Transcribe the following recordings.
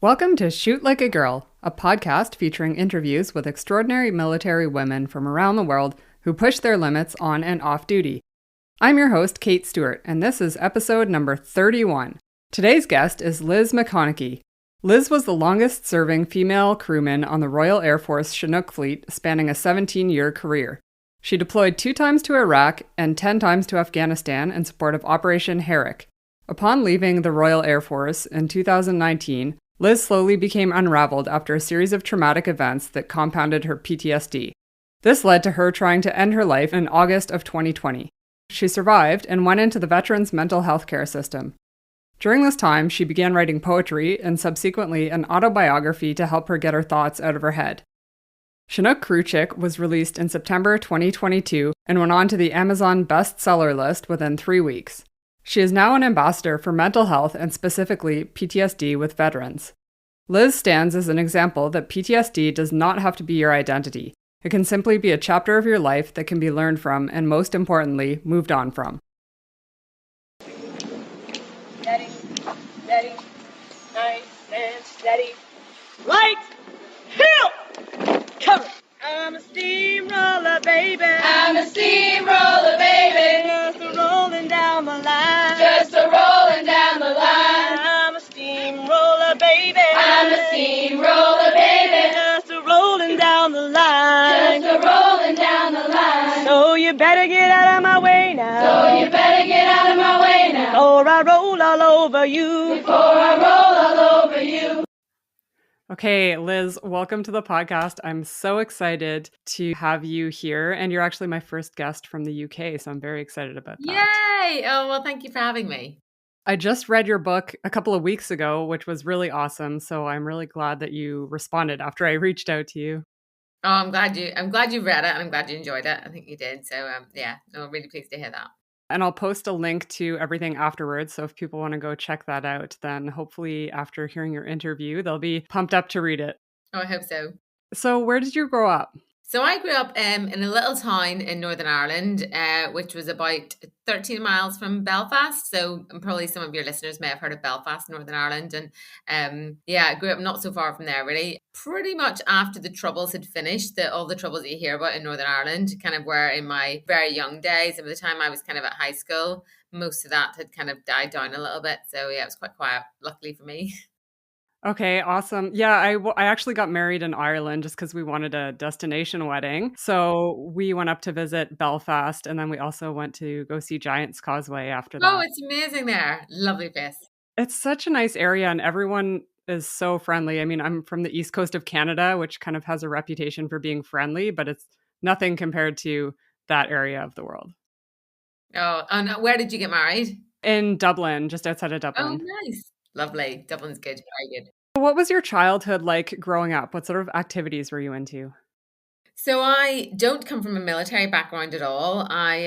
Welcome to Shoot Like a Girl, a podcast featuring interviews with extraordinary military women from around the world who push their limits on and off duty. I'm your host, Kate Stewart, and this is episode number 31. Today's guest is Liz McConaghy. Liz was the longest-serving female crewman on the Royal Air Force Chinook fleet, spanning a 17-year career. She deployed 2 times to Iraq and 10 times to Afghanistan in support of Operation Herrick. Upon leaving the Royal Air Force in 2019, Liz slowly became unravelled after a series of traumatic events that compounded her PTSD. This led to her trying to end her life in August of 2020. She survived and went into the veterans' mental health care system. During this time, she began writing poetry and subsequently an autobiography to help her get her thoughts out of her head. Chinook Crew Chick was released in September 2022 and went on to the Amazon bestseller list within 3 weeks. She is now an ambassador for mental health and specifically PTSD with veterans. Liz stands as an example that PTSD does not have to be your identity. It can simply be a chapter of your life that can be learned from and, most importantly, moved on from. Steady, steady, nice and steady. Light, hill, cover. I'm a steamroller, baby. I'm a steamroller, baby. Just a rolling down the line. Just a rolling down the line. I'm a steamroller, baby. I'm a steamroller, baby. Just a rolling down the line. Just a rolling down the line. So you better get out of my way now. So you better get out of my way now. Or I roll all over you. Before I roll all over you. Okay, Liz, welcome to the podcast. I'm so excited to have you here, and you're actually my first guest from the UK, so I'm very excited about that. Yay! Oh, well, thank you for having me. I just read your book a couple of weeks ago, which was really awesome, so I'm really glad that you responded after I reached out to you. Oh, I'm glad you read it, and I'm glad you enjoyed it. I think you did. So, yeah, I'm really pleased to hear that. And I'll post a link to everything afterwards. So if people want to go check that out, then hopefully after hearing your interview, they'll be pumped up to read it. Oh, I hope so. So where did you grow up? So I grew up in a little town in Northern Ireland, which was about 13 miles from Belfast. So probably some of your listeners may have heard of Belfast, Northern Ireland. And I grew up not so far from there, really. Pretty much after the Troubles had finished, all the Troubles that you hear about in Northern Ireland kind of were in my very young days. And by the time I was kind of at high school, most of that had kind of died down a little bit. So yeah, it was quite quiet, luckily for me. Okay, awesome. Yeah, I actually got married in Ireland just because we wanted a destination wedding. So we went up to visit Belfast, and then we also went to go see Giant's Causeway after that. Oh, it's amazing there. Lovely place. It's such a nice area, and everyone is so friendly. I mean, I'm from the east coast of Canada, which kind of has a reputation for being friendly, but it's nothing compared to that area of the world. Oh, and where did you get married? In Dublin, just outside of Dublin. Oh, nice. Lovely. Dublin's good. Very good. What was your childhood like growing up? What sort of activities were you into? So I don't come from a military background at all. I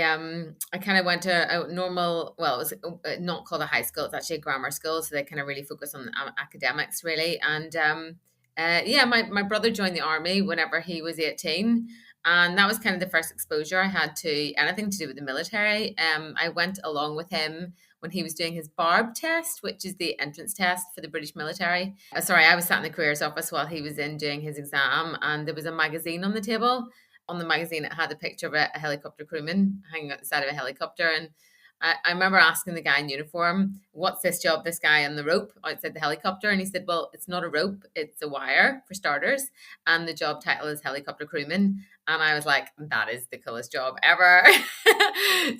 kind of went to a normal, well, it was not called a high school. It's actually a grammar school. So they kind of really focus on academics, really. And my brother joined the army whenever he was 18. And that was kind of the first exposure I had to anything to do with the military. I went along with him when he was doing his BARB test, which is the entrance test for the British military. I was sat in the careers office while he was in doing his exam, and there was a magazine on the table. On the magazine, it had a picture of a helicopter crewman hanging out the side of a helicopter. And I remember asking the guy in uniform, what's this job, this guy on the rope outside the helicopter? And he said, well, it's not a rope, it's a wire for starters. And the job title is helicopter crewman. And I was like, that is the coolest job ever.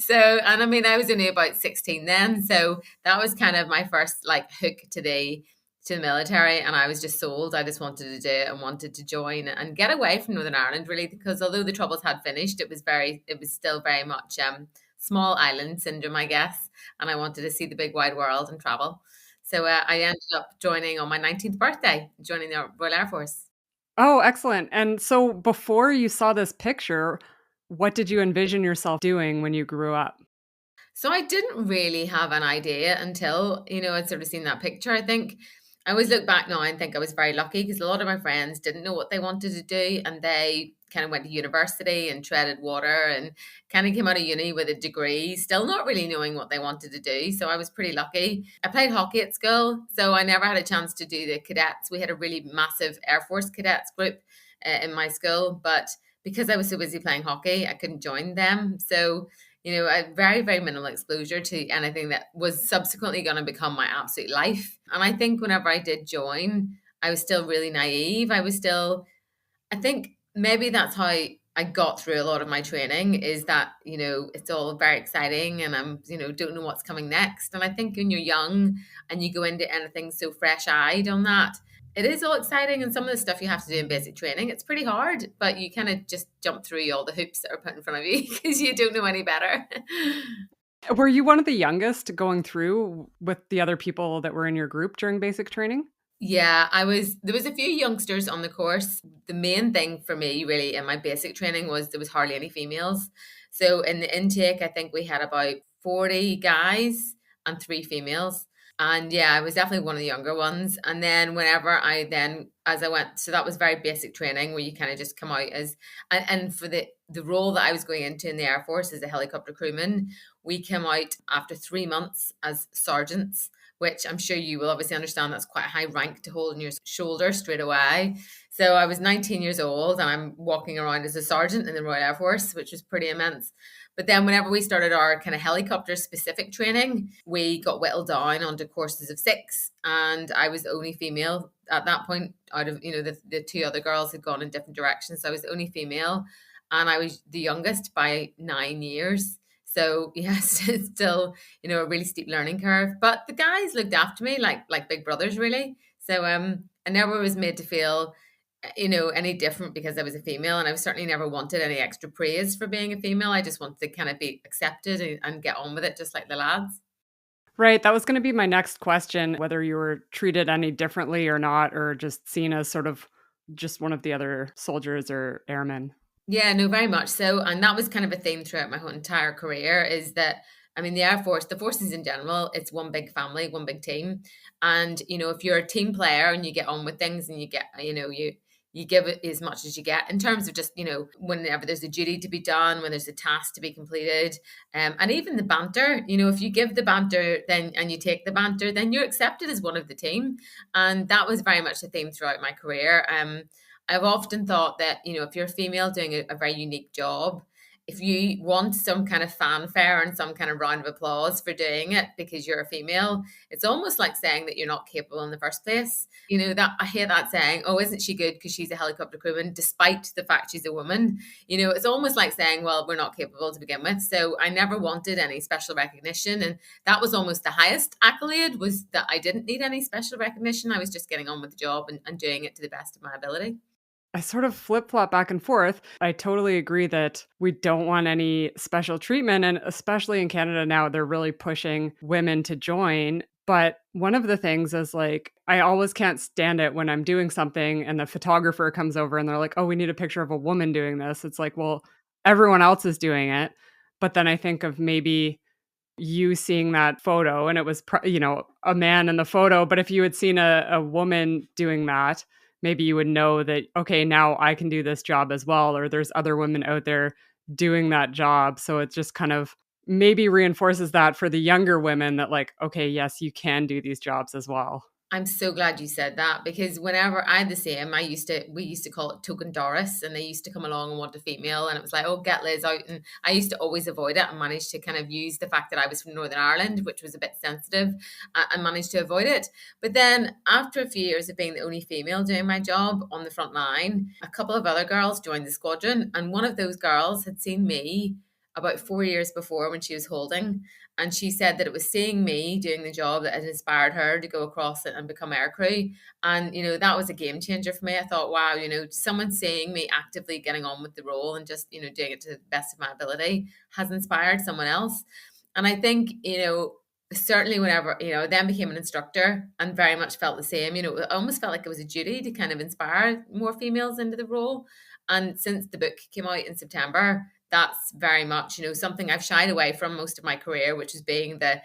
I was only about 16 then. So that was kind of my first hook to the military. And I was just sold. I just wanted to do it and wanted to join and get away from Northern Ireland, really, because although the Troubles had finished, it was still very much small island syndrome, I guess. And I wanted to see the big wide world and travel. So I ended up joining on my 19th birthday, joining the Royal Air Force. Oh, excellent. And so before you saw this picture, what did you envision yourself doing when you grew up? So I didn't really have an idea until, I'd sort of seen that picture. I think I always look back now and think I was very lucky because a lot of my friends didn't know what they wanted to do, and they kind of went to university and treaded water and kind of came out of uni with a degree, still not really knowing what they wanted to do. So I was pretty lucky. I played hockey at school, so I never had a chance to do the cadets. We had a really massive Air Force cadets group in my school, but because I was so busy playing hockey, I couldn't join them. So, a very, very minimal exposure to anything that was subsequently going to become my absolute life. And I think whenever I did join, I was still really naive. I think maybe that's how I got through a lot of my training, is that, it's all very exciting and I'm, don't know what's coming next. And I think when you're young and you go into anything so fresh-eyed on that, it is all exciting. And some of the stuff you have to do in basic training, it's pretty hard, but you kind of just jump through all the hoops that are put in front of you because you don't know any better. Were you one of the youngest going through with the other people that were in your group during basic training? Yeah, there was a few youngsters on the course. The main thing for me really in my basic training was there was hardly any females. So in the intake, I think we had about 40 guys and 3 females. And yeah, I was definitely one of the younger ones. And then as I went, so that was very basic training where you kind of just come out and for the role that I was going into in the Air Force as a helicopter crewman, we came out after 3 months as sergeants, which I'm sure you will obviously understand that's quite a high rank to hold on your shoulder straight away. So I was 19 years old and I'm walking around as a sergeant in the Royal Air Force, which was pretty immense. But then whenever we started our kind of helicopter specific training, we got whittled down onto courses of 6. And I was the only female at that point out of, the 2 other girls had gone in different directions. So I was the only female and I was the youngest by 9 years. So yes, it's still, a really steep learning curve, but the guys looked after me like big brothers really. So I never was made to feel, any different because I was a female, and I certainly never wanted any extra praise for being a female. I just wanted to kind of be accepted and get on with it just like the lads. Right. That was going to be my next question, whether you were treated any differently or not, or just seen as sort of just one of the other soldiers or airmen. Yeah, no, very much so. And that was kind of a theme throughout my whole entire career, is that, the Air Force, the forces in general, it's one big family, one big team. And, if you're a team player and you get on with things and you get, you give it as much as you get in terms of just, whenever there's a duty to be done, when there's a task to be completed, and even the banter, if you give the banter and you take the banter, then you're accepted as one of the team. And that was very much the theme throughout my career. I've often thought that, if you're a female doing a very unique job, if you want some kind of fanfare and some kind of round of applause for doing it because you're a female, it's almost like saying that you're not capable in the first place. That I hear that saying, oh, isn't she good because she's a helicopter crewman, despite the fact she's a woman? It's almost like saying, well, we're not capable to begin with. So I never wanted any special recognition. And that was almost the highest accolade, was that I didn't need any special recognition. I was just getting on with the job and doing it to the best of my ability. I sort of flip-flop back and forth. I totally agree that we don't want any special treatment. And especially in Canada now, they're really pushing women to join. But one of the things is I always can't stand it when I'm doing something and the photographer comes over and they're like, oh, we need a picture of a woman doing this. It's like, well, everyone else is doing it. But then I think of maybe you seeing that photo and it was, a man in the photo. But if you had seen a woman doing that, maybe you would know that, okay, now I can do this job as well, or there's other women out there doing that job. So it just kind of maybe reinforces that for the younger women that okay, yes, you can do these jobs as well. I'm so glad you said that, because whenever I had the same, we used to call it token Doris, and they used to come along and want a female, and it was like, oh, get Liz out. And I used to always avoid it and managed to kind of use the fact that I was from Northern Ireland, which was a bit sensitive, and managed to avoid it. But then after a few years of being the only female doing my job on the front line, a couple of other girls joined the squadron, and one of those girls had seen me about 4 years before when she was holding. And she said that it was seeing me doing the job that had inspired her to go across it and become aircrew. And, that was a game changer for me. I thought, wow, someone seeing me actively getting on with the role and just, doing it to the best of my ability has inspired someone else. And I think, certainly whenever, I then became an instructor and very much felt the same, it almost felt like it was a duty to kind of inspire more females into the role. And since the book came out in September, that's very much, something I've shied away from most of my career, which is being the,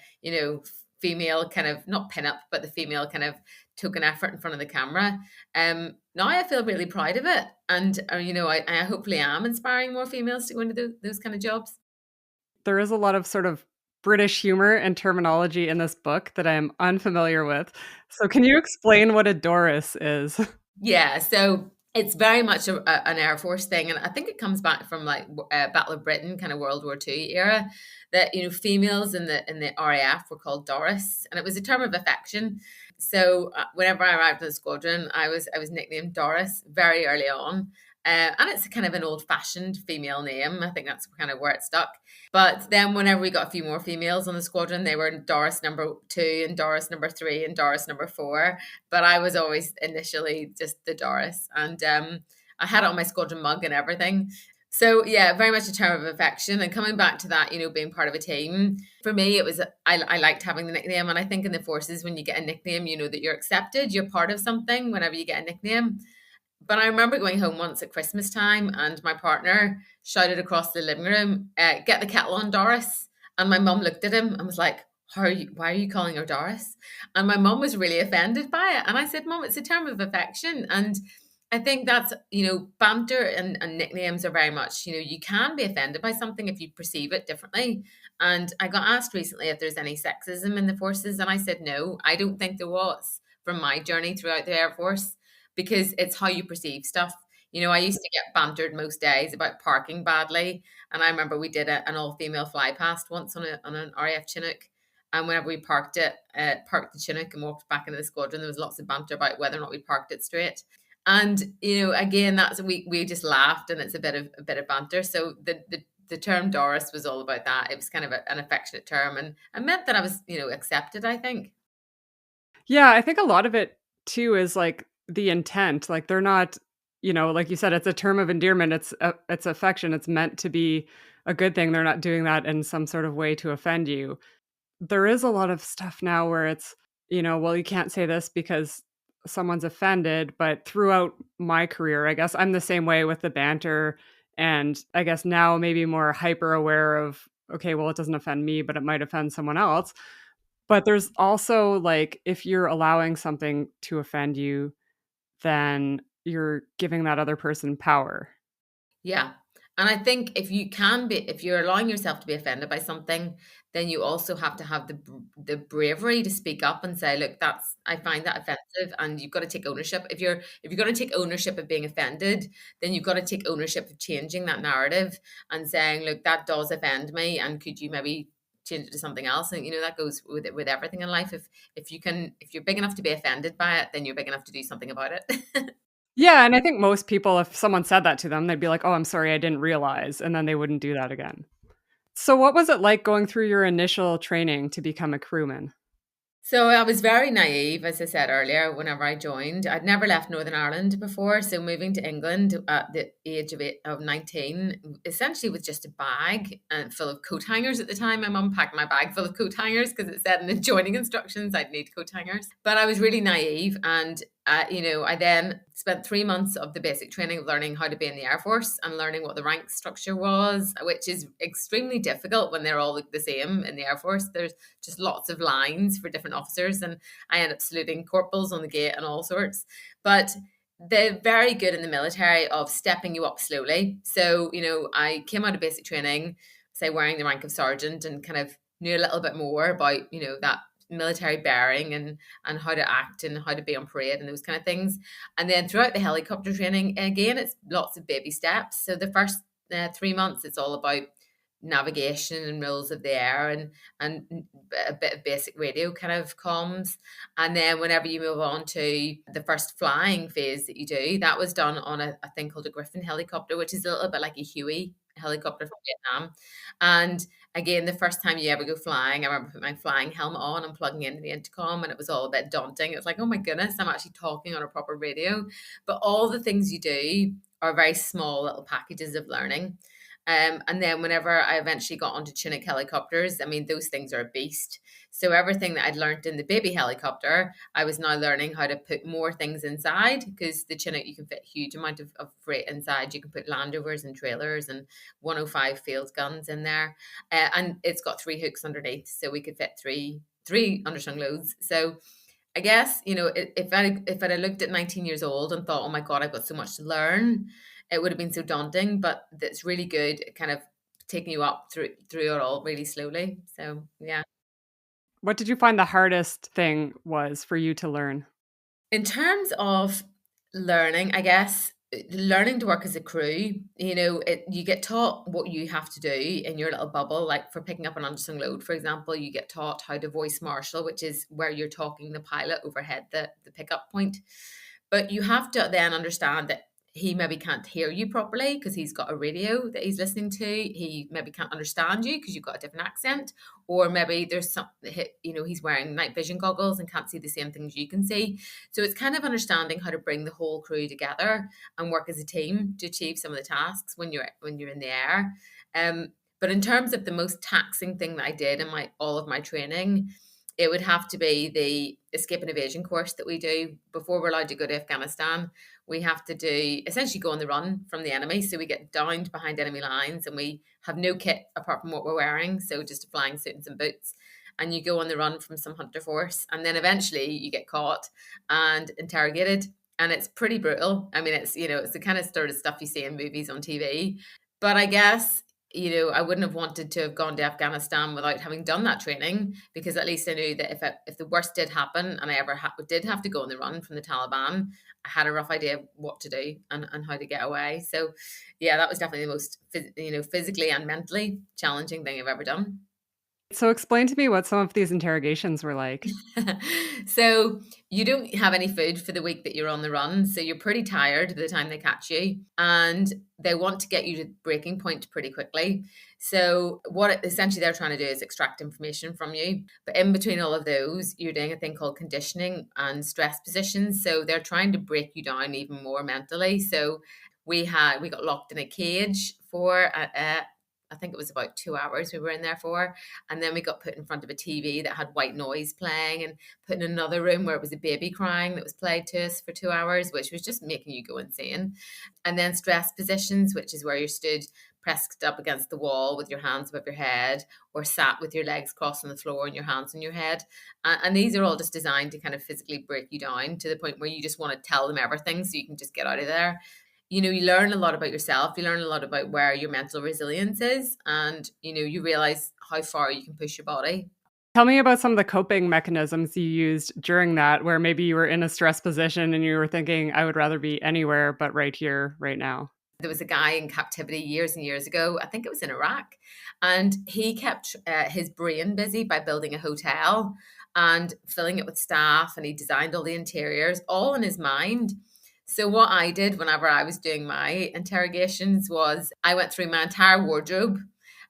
female kind of, not pinup, but the female kind of token effort in front of the camera. Now I feel really proud of it. And, I hopefully am inspiring more females to go into those kind of jobs. There is a lot of sort of British humor and terminology in this book that I am unfamiliar with. So can you explain what a Doris is? Yeah, so it's very much an Air Force thing, and I think it comes back from like Battle of Britain, kind of World War II era. That females in the RAF were called Doris, and it was a term of affection. So whenever I arrived in the squadron, I was nicknamed Doris very early on. And it's kind of an old-fashioned female name. I think that's kind of where it stuck. But then whenever we got a few more females on the squadron, they were Doris number 2 and Doris number 3 and Doris number 4. But I was always initially just the Doris. And I had it on my squadron mug and everything. So yeah, very much a term of affection. And coming back to that, being part of a team, for me, it was, I liked having the nickname. And I think in the forces, when you get a nickname, you know that you're accepted, you're part of something whenever you get a nickname. But I remember going home once at Christmas time and my partner shouted across the living room, get the kettle on, Doris. And my mum looked at him and was like, why are you calling her Doris? And my mum was really offended by it. And I said, Mum, it's a term of affection. And I think that's, banter and nicknames are very much, you can be offended by something if you perceive it differently. And I got asked recently if there's any sexism in the forces. And I said, no, I don't think there was from my journey throughout the Air Force, because it's how you perceive stuff. I used to get bantered most days about parking badly. And I remember we did an all-female fly past once on an RAF Chinook. And whenever we parked the Chinook and walked back into the squadron, there was lots of banter about whether or not we parked it straight. And, again, that's we just laughed, and it's a bit of banter. So the term Doris was all about that. It was kind of an affectionate term, and it meant that I was, accepted, I think. Yeah, I think a lot of it too is like the intent. Like they're not, like you said, it's a term of endearment. It's affection. It's meant to be a good thing. They're not doing that in some sort of way to offend you. There is a lot of stuff now where it's, well, you can't say this because someone's offended. But throughout my career, I guess I'm the same way with the banter. And I guess now maybe more hyper aware of, okay, well, it doesn't offend me, but it might offend someone else. But there's also like, if you're allowing something to offend you, then you're giving that other person power. Yeah. And I think if you're allowing yourself to be offended by something, then you also have to have the bravery to speak up and say, look, I find that offensive, and you've got to take ownership. If you're going to take ownership of being offended, then you've got to take ownership of changing that narrative and saying, look, that does offend me, and could you maybe change it to something else? And that goes with everything in life. If you're big enough to be offended by it, then you're big enough to do something about it. Yeah, and I think most people, if someone said that to them, they'd be like, "Oh, I'm sorry, I didn't realize," and then they wouldn't do that again. So what was it like going through your initial training to become a crewman? So I was very naive, as I said earlier, whenever I joined. I'd never left Northern Ireland before. So moving to England at the age of 19, essentially with just a bag full of coat hangers at the time. My mum packed my bag full of coat hangers because it said in the joining instructions I'd need coat hangers. But I was really naive, and I then spent 3 months of the basic training of learning how to be in the Air Force and learning what the rank structure was, which is extremely difficult when they're all the same in the Air Force. There's just lots of lines for different officers, and I ended up saluting corporals on the gate and all sorts. But they're very good in the military of stepping you up slowly. So, I came out of basic training, say, wearing the rank of sergeant, and kind of knew a little bit more about, that military bearing and how to act and how to be on parade and those kind of things. And then throughout the helicopter training, again, it's lots of baby steps. So the first 3 months, it's all about navigation and rules of the air and a bit of basic radio kind of comms. And then whenever you move on to the first flying phase that you do, that was done on a thing called a Griffin helicopter, which is a little bit like a Huey helicopter from Vietnam. And again, the first time you ever go flying, I remember putting my flying helmet on and plugging into the intercom, and it was all a bit daunting. It's like, oh my goodness, I'm actually talking on a proper radio. But all the things you do are very small little packages of learning. And then whenever I eventually got onto Chinook Helicopters, I mean, those things are a beast. So everything that I'd learned in the baby helicopter, I was now learning how to put more things inside, because the Chinook, you can fit a huge amount of freight inside. You can put landovers and trailers and 105 field guns in there. And it's got 3 hooks underneath, so we could fit three underslung loads. So I guess, if I'd have looked at 19 years old and thought, oh my God, I've got so much to learn, it would have been so daunting. But it's really good at kind of taking you up through it all really slowly. So yeah. What did you find the hardest thing was for you to learn? In terms of learning, I guess learning to work as a crew, you get taught what you have to do in your little bubble. Like for picking up an undersung load, for example, you get taught how to voice marshal, which is where you're talking the pilot overhead, the pickup point. But you have to then understand that he maybe can't hear you properly because he's got a radio that he's listening to. He maybe can't understand you because you've got a different accent, or maybe there's he's wearing night vision goggles and can't see the same things you can see. So it's kind of understanding how to bring the whole crew together and work as a team to achieve some of the tasks when you're in the air. But in terms of the most taxing thing that I did in all of my training, it would have to be the escape and evasion course that we do before we're allowed to go to Afghanistan. We have to do essentially go on the run from the enemy. So we get downed behind enemy lines and we have no kit apart from what we're wearing. So just a flying suit and some boots. And you go on the run from some hunter force. And then eventually you get caught and interrogated. And it's pretty brutal. I mean, it's the kind of sort of stuff you see in movies on TV. But I guess I wouldn't have wanted to have gone to Afghanistan without having done that training, because at least I knew that if the worst did happen and I ever did have to go on the run from the Taliban, I had a rough idea of what to do and how to get away. So yeah, that was definitely the most physically and mentally challenging thing I've ever done. So explain to me what some of these interrogations were like. So you don't have any food for the week that you're on the run. So you're pretty tired by the time they catch you. And they want to get you to breaking point pretty quickly. So what essentially they're trying to do is extract information from you. But in between all of those, you're doing a thing called conditioning and stress positions. So they're trying to break you down even more mentally. So we got locked in a cage for I think it was about 2 hours we were in there for. And then we got put in front of a TV that had white noise playing and put in another room where it was a baby crying that was played to us for 2 hours, which was just making you go insane. And then stress positions, which is where you're stood pressed up against the wall with your hands above your head, or sat with your legs crossed on the floor and your hands on your head. And these are all just designed to kind of physically break you down to the point where you just want to tell them everything so you can just get out of there. You learn a lot about yourself. You learn a lot about where your mental resilience is. And, you realize how far you can push your body. Tell me about some of the coping mechanisms you used during that, where maybe you were in a stress position and you were thinking, I would rather be anywhere but right here, right now. There was a guy in captivity years and years ago, I think it was in Iraq, and he kept his brain busy by building a hotel and filling it with staff. And he designed all the interiors, all in his mind. So what I did whenever I was doing my interrogations was I went through my entire wardrobe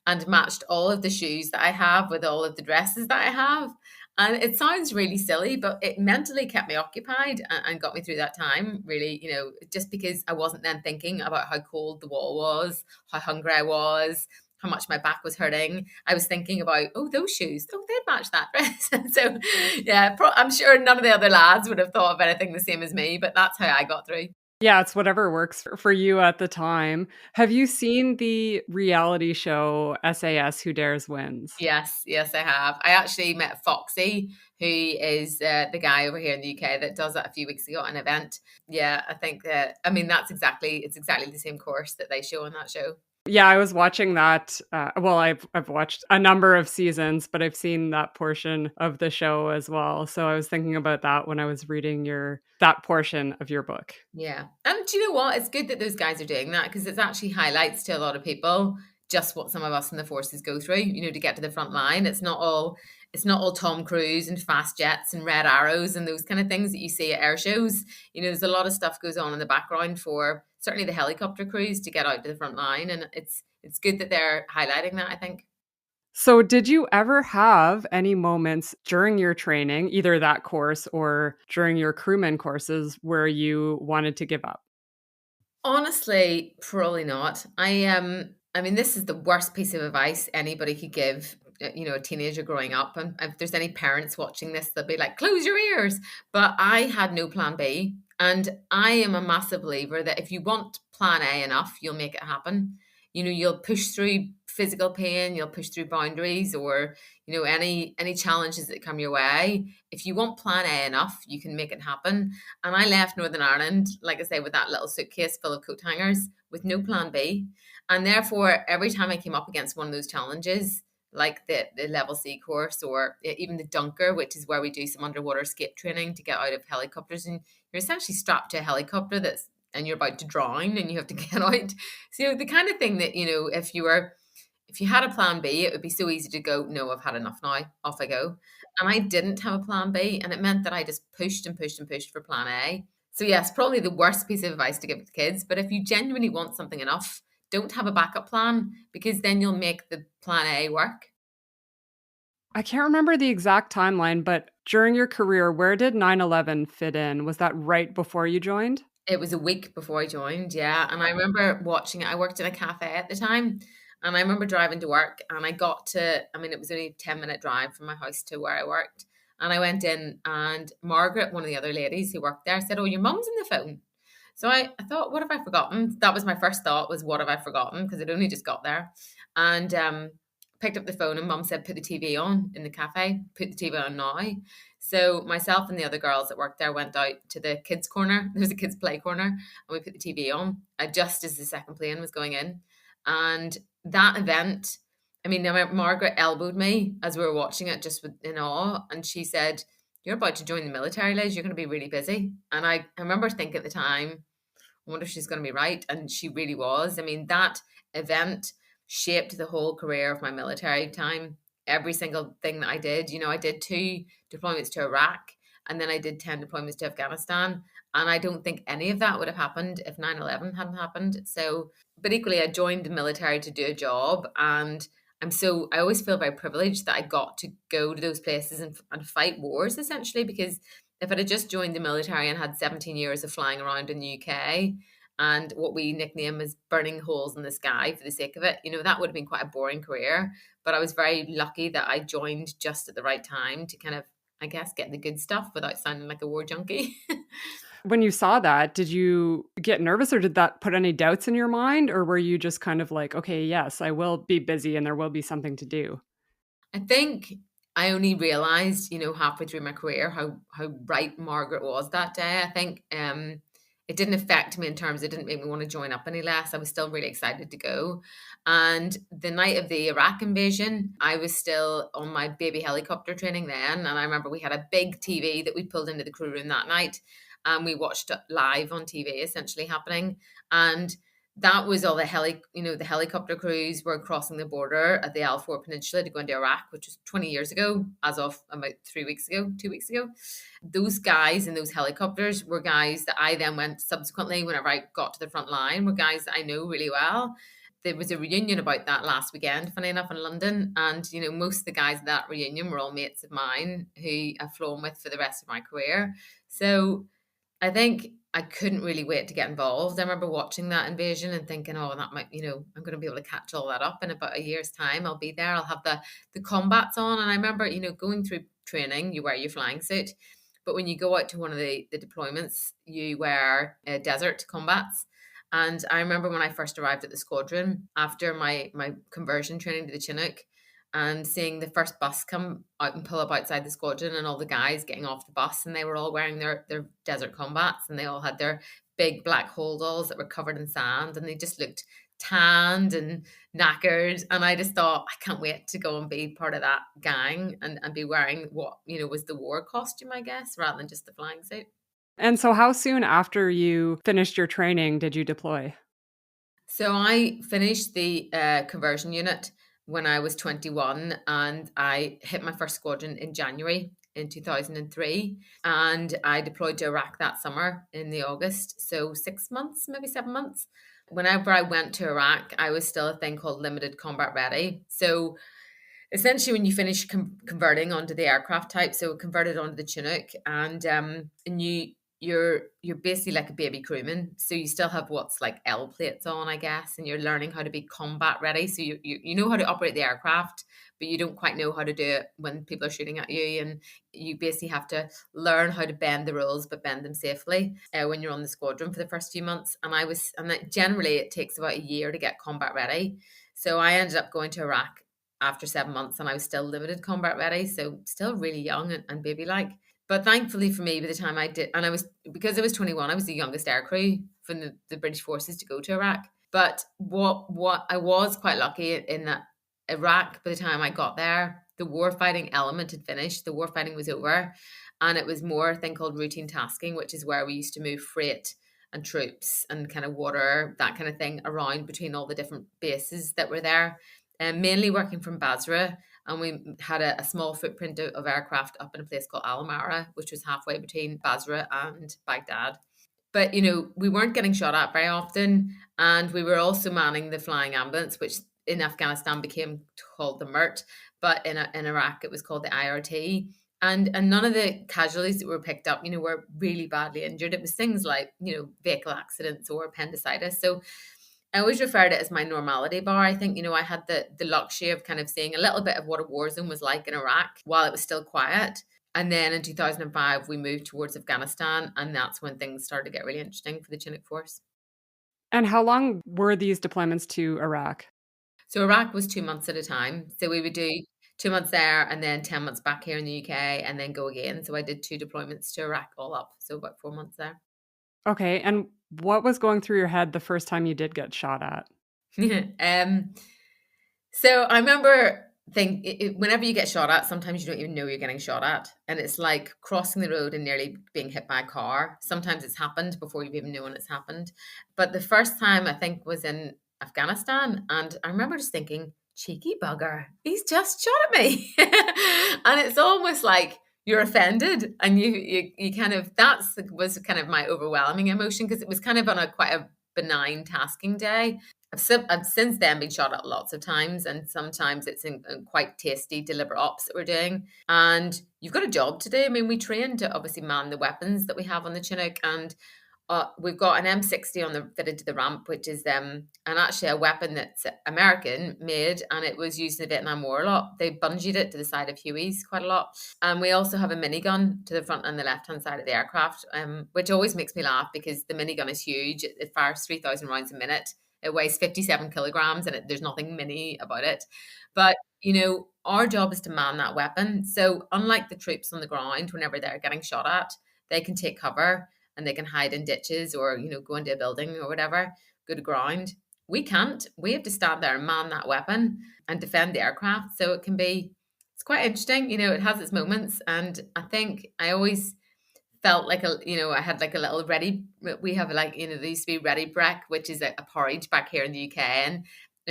and matched all of the shoes that I have with all of the dresses that I have. And it sounds really silly, but it mentally kept me occupied and got me through that time, really, just because I wasn't then thinking about how cold the wall was, how hungry I was, how much my back was hurting. I was thinking about, those shoes, they'd match that dress. So yeah, I'm sure none of the other lads would have thought of anything the same as me, but that's how I got through. Yeah, it's whatever works for you at the time. Have you seen the reality show SAS Who Dares Wins? Yes, I have. I actually met Foxy, who is the guy over here in the UK that does that a few weeks ago at an event. Yeah, I think that, it's exactly the same course that they show on that show. Yeah, I was watching that. I've watched a number of seasons, but I've seen that portion of the show as well. So I was thinking about that when I was reading that portion of your book. Yeah. And do you know what? It's good that those guys are doing that, because it actually highlights to a lot of people just what some of us in the forces go through, to get to the front line. It's not all Tom Cruise and fast jets and red arrows and those kind of things that you see at air shows. There's a lot of stuff goes on in the background for certainly the helicopter crews to get out to the front line. And it's good that they're highlighting that, I think. So did you ever have any moments during your training, either that course or during your crewman courses, where you wanted to give up? Honestly, probably not. This is the worst piece of advice anybody could give, a teenager growing up. And if there's any parents watching this, they'll be like, close your ears. But I had no plan B. And I am a massive believer that if you want plan A enough, you'll make it happen. you'll push through physical pain, you'll push through boundaries, or any challenges that come your way. If you want plan A enough, you can make it happen. And I left Northern Ireland, like I say, with that little suitcase full of coat hangers with no plan B. And therefore, every time I came up against one of those challenges, like the level C course, or even the Dunker, which is where we do some underwater escape training to get out of helicopters, and you're essentially strapped to a helicopter and you're about to drown and you have to get out. So the kind of thing that, if you had a plan B, it would be so easy to go, no, I've had enough now, off I go. And I didn't have a plan B, and it meant that I just pushed and pushed and pushed for plan A. So yes, probably the worst piece of advice to give to kids, but if you genuinely want something enough, don't have a backup plan, because then you'll make the plan A work. I can't remember the exact timeline, but during your career, where did 9/11 fit in? Was that right before you joined? It was a week before I joined, yeah. And I remember watching it. I worked in a cafe at the time, and I remember driving to work, and it was only a 10-minute drive from my house to where I worked. And I went in, and Margaret, one of the other ladies who worked there, said, "Oh, your mum's on the phone." So I thought, what have I forgotten? That was my first thought, was what have I forgotten? Because I'd only just got there. And picked up the phone, and mum said, put the TV on in the cafe, put the TV on now. So myself and the other girls that worked there went out to the kids' corner. There was a kids' play corner, and we put the TV on just as the second plane was going in. And that event, Margaret elbowed me as we were watching it, just in awe. And she said, "You're about to join the military, Liz. You're going to be really busy." And I remember thinking at the time, I wonder if she's going to be right. And she really was. That event shaped the whole career of my military time. Every single thing that I did, I did 2 deployments to Iraq, and then I did 10 deployments to Afghanistan. And I don't think any of that would have happened if 9/11 hadn't happened. So, but equally, I joined the military to do a job. And I always feel very privileged that I got to go to those places and fight wars, essentially, because if I'd have just joined the military and had 17 years of flying around in the UK and what we nickname as burning holes in the sky for the sake of it, that would have been quite a boring career. But I was very lucky that I joined just at the right time to kind of, I guess, get the good stuff without sounding like a war junkie. When you saw that, did you get nervous, or did that put any doubts in your mind? Or were you just kind of like, okay, yes, I will be busy and there will be something to do? I think I only realized, halfway through my career how right Margaret was that day. I think it didn't affect me in terms, it didn't make me want to join up any less. I was still really excited to go. And the night of the Iraq invasion, I was still on my baby helicopter training then. And I remember we had a big TV that we pulled into the crew room that night. And we watched it live on TV, essentially happening. And that was all the helicopter crews were crossing the border at the Al-Four Peninsula to go into Iraq, which was 20 years ago, as of about 2 weeks ago. Those guys in those helicopters were guys that I then went subsequently, whenever I got to the front line, were guys that I know really well. There was a reunion about that last weekend, funny enough, in London. And, most of the guys at that reunion were all mates of mine who I've flown with for the rest of my career. So I think I couldn't really wait to get involved. I remember watching that invasion and thinking, oh, that might, I'm going to be able to catch all that up in about a year's time. I'll be there. I'll have the combats on. And I remember, going through training, you wear your flying suit. But when you go out to one of the deployments, you wear desert combats. And I remember when I first arrived at the squadron after my conversion training to the Chinook, and seeing the first bus come out and pull up outside the squadron, and all the guys getting off the bus, and they were all wearing their desert combats, and they all had their big black holdalls that were covered in sand, and they just looked tanned and knackered. And I just thought, I can't wait to go and be part of that gang and be wearing what, was the war costume, I guess, rather than just the flying suit. And so how soon after you finished your training did you deploy? So I finished the conversion unit when I was 21, and I hit my first squadron in January in 2003, and I deployed to Iraq that summer in the August, so 6 months, maybe 7 months. Whenever I went to Iraq, I was still a thing called limited combat ready. So essentially, when you finish converting onto the aircraft type, so converted onto the Chinook, and you're basically like a baby crewman. So you still have what's like L plates on, I guess, and you're learning how to be combat ready. So you know how to operate the aircraft, but you don't quite know how to do it when people are shooting at you. And you basically have to learn how to bend the rules, but bend them safely when you're on the squadron for the first few months. And that generally it takes about a year to get combat ready. So I ended up going to Iraq after 7 months, and I was still limited combat ready. So still really young and baby like. But thankfully for me, by the time I did, and because I was 21, I was the youngest aircrew from the British forces to go to Iraq. But what I was quite lucky in that Iraq, by the time I got there, the warfighting element had finished. The warfighting was over. And it was more a thing called routine tasking, which is where we used to move freight and troops and kind of water, that kind of thing, around between all the different bases that were there. And mainly working from Basra. And we had a small footprint of aircraft up in a place called Al Amara, which was halfway between Basra and Baghdad. But, we weren't getting shot at very often. And we were also manning the flying ambulance, which in Afghanistan became called the MERT. But in Iraq, it was called the IRT. And none of the casualties that were picked up, were really badly injured. It was things like, vehicle accidents or appendicitis. So I always refer to it as my normality bar. I think, I had the luxury of kind of seeing a little bit of what a war zone was like in Iraq while it was still quiet. And then in 2005, we moved towards Afghanistan, and that's when things started to get really interesting for the Chinook Force. And how long were these deployments to Iraq? So Iraq was 2 months at a time. So we would do 2 months there and then 10 months back here in the UK and then go again. So I did 2 deployments to Iraq all up. So about 4 months there. Okay. And what was going through your head the first time you did get shot at? So I remember whenever you get shot at, sometimes you don't even know you're getting shot at. And it's like crossing the road and nearly being hit by a car. Sometimes it's happened before you've even known it's happened. But the first time I think was in Afghanistan. And I remember just thinking, cheeky bugger, he's just shot at me. And it's almost like you're offended, and you kind of, was kind of my overwhelming emotion, because it was kind of on quite a benign tasking day. I've since then been shot at lots of times, and sometimes it's in quite tasty deliberate ops that we're doing. And you've got a job to do. I mean, we train to obviously man the weapons that we have on the Chinook, and we've got an M60 fitted to the ramp, which is and actually a weapon that's American made, and it was used in the Vietnam War a lot. They bungeed it to the side of Hueys quite a lot. And we also have a minigun to the front and the left-hand side of the aircraft, which always makes me laugh because the minigun is huge. It fires 3,000 rounds a minute. It weighs 57 kilograms, and there's nothing mini about it. But, our job is to man that weapon. So unlike the troops on the ground, whenever they're getting shot at, they can take cover and they can hide in ditches or, go into a building or whatever, go to ground. We can't. We have to stand there and man that weapon and defend the aircraft. So it's quite interesting. It has its moments. And I think I always felt like I had like a little ready. We have there used to be Ready Breck, which is a porridge back here in the UK. And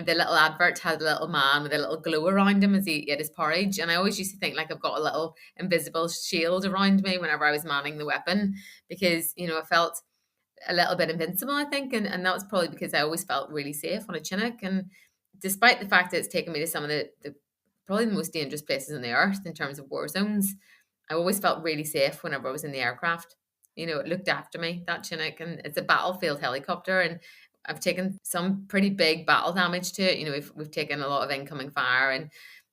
the little advert had a little man with a little glow around him as he ate his porridge. And I always used to think like I've got a little invisible shield around me whenever I was manning the weapon, because, I felt a little bit invincible, I think. And that was probably because I always felt really safe on a Chinook. And despite the fact that it's taken me to some of the probably the most dangerous places on the earth in terms of war zones, I always felt really safe whenever I was in the aircraft. It looked after me, that Chinook, and it's a battlefield helicopter, and I've taken some pretty big battle damage to it. We've taken a lot of incoming fire,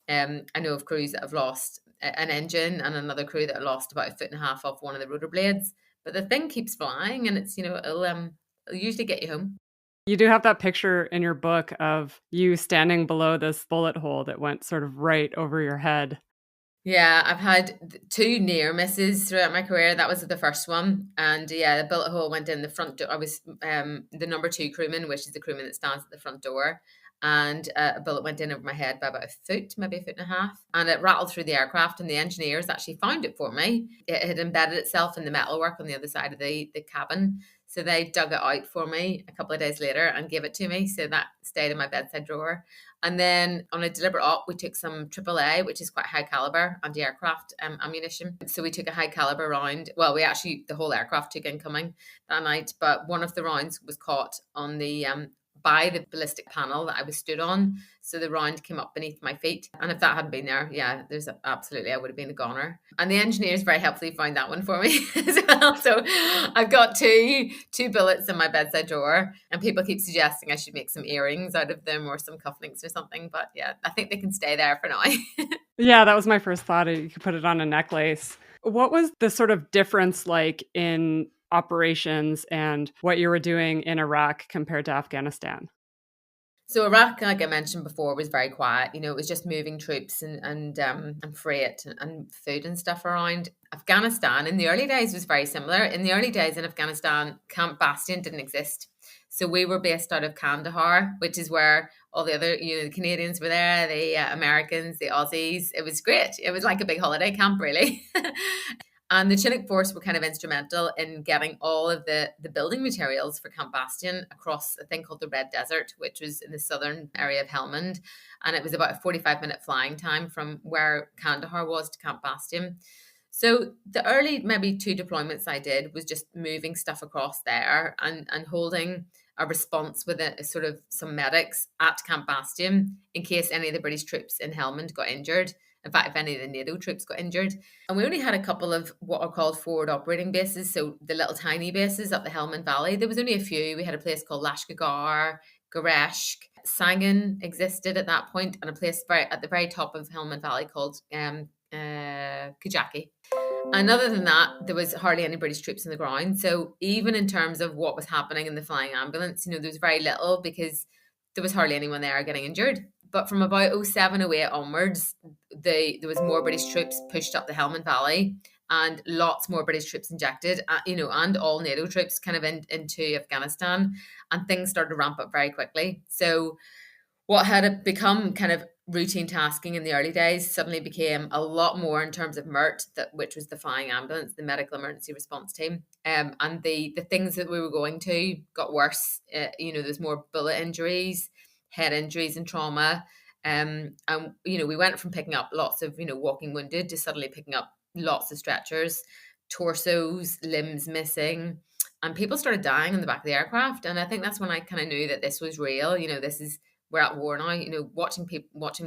and I know of crews that have lost an engine and another crew that lost about 1.5 feet off one of the rotor blades. But the thing keeps flying, and it's it'll usually get you home. You do have that picture in your book of you standing below this bullet hole that went sort of right over your head. Yeah, I've had 2 near misses throughout my career. That was the first one. And yeah, the bullet hole went in the front door. I was the number 2 crewman, which is the crewman that stands at the front door. And a bullet went in over my head by about 1 foot, maybe 1.5 feet. And it rattled through the aircraft, and the engineers actually found it for me. It had embedded itself in the metalwork on the other side of the cabin. So they dug it out for me a couple of days later and gave it to me. So that stayed in my bedside drawer. And then on a deliberate op, we took some AAA, which is quite high caliber anti-aircraft ammunition. So we took a high caliber round. Well, the whole aircraft took incoming that night, but one of the rounds was caught on the by the ballistic panel that I was stood on. So the round came up beneath my feet. And if that hadn't been there, yeah, absolutely, I would have been a goner. And the engineers very helpfully found that one for me as well. So I've got two bullets in my bedside drawer, and people keep suggesting I should make some earrings out of them or some cufflinks or something. But yeah, I think they can stay there for now. Yeah, that was my first thought. You could put it on a necklace. What was the sort of difference like in operations and what you were doing in Iraq compared to Afghanistan? So Iraq, like I mentioned before, was very quiet. It was just moving troops and freight and food and stuff around. Afghanistan in the early days was very similar. In the early days in Afghanistan, Camp Bastion didn't exist. So we were based out of Kandahar, which is where all the other, the Canadians were there, the Americans, the Aussies. It was great. It was like a big holiday camp, really. And the Chinook Force were kind of instrumental in getting all of the building materials for Camp Bastion across a thing called the Red Desert, which was in the southern area of Helmand. And it was about a 45-minute flying time from where Kandahar was to Camp Bastion. So the early maybe 2 deployments I did was just moving stuff across there and holding a response with a sort of some medics at Camp Bastion in case any of the British troops in Helmand got injured. In fact, if any of the NATO troops got injured. And we only had a couple of what are called forward operating bases, so the little tiny bases up the Helmand Valley. There was only a few. We had a place called Lashkagar, Gareshk, Sangin existed at that point, and a place at the very top of Helmand Valley called Kajaki. And other than that, there was hardly any British troops on the ground. So even in terms of what was happening in the flying ambulance, there was very little because there was hardly anyone there getting injured. But from about 07, 08 onwards, there was more British troops pushed up the Helmand Valley and lots more British troops injected, and all NATO troops kind of into Afghanistan, and things started to ramp up very quickly. So what had become kind of routine tasking in the early days suddenly became a lot more in terms of MERT, which was the flying ambulance, the medical emergency response team. And the things that we were going to got worse. There's more bullet injuries, head injuries and trauma. And we went from picking up lots of, walking wounded to suddenly picking up lots of stretchers, torsos, limbs missing. And people started dying in the back of the aircraft. And I think that's when I kind of knew that this was real. We're at war now. Watching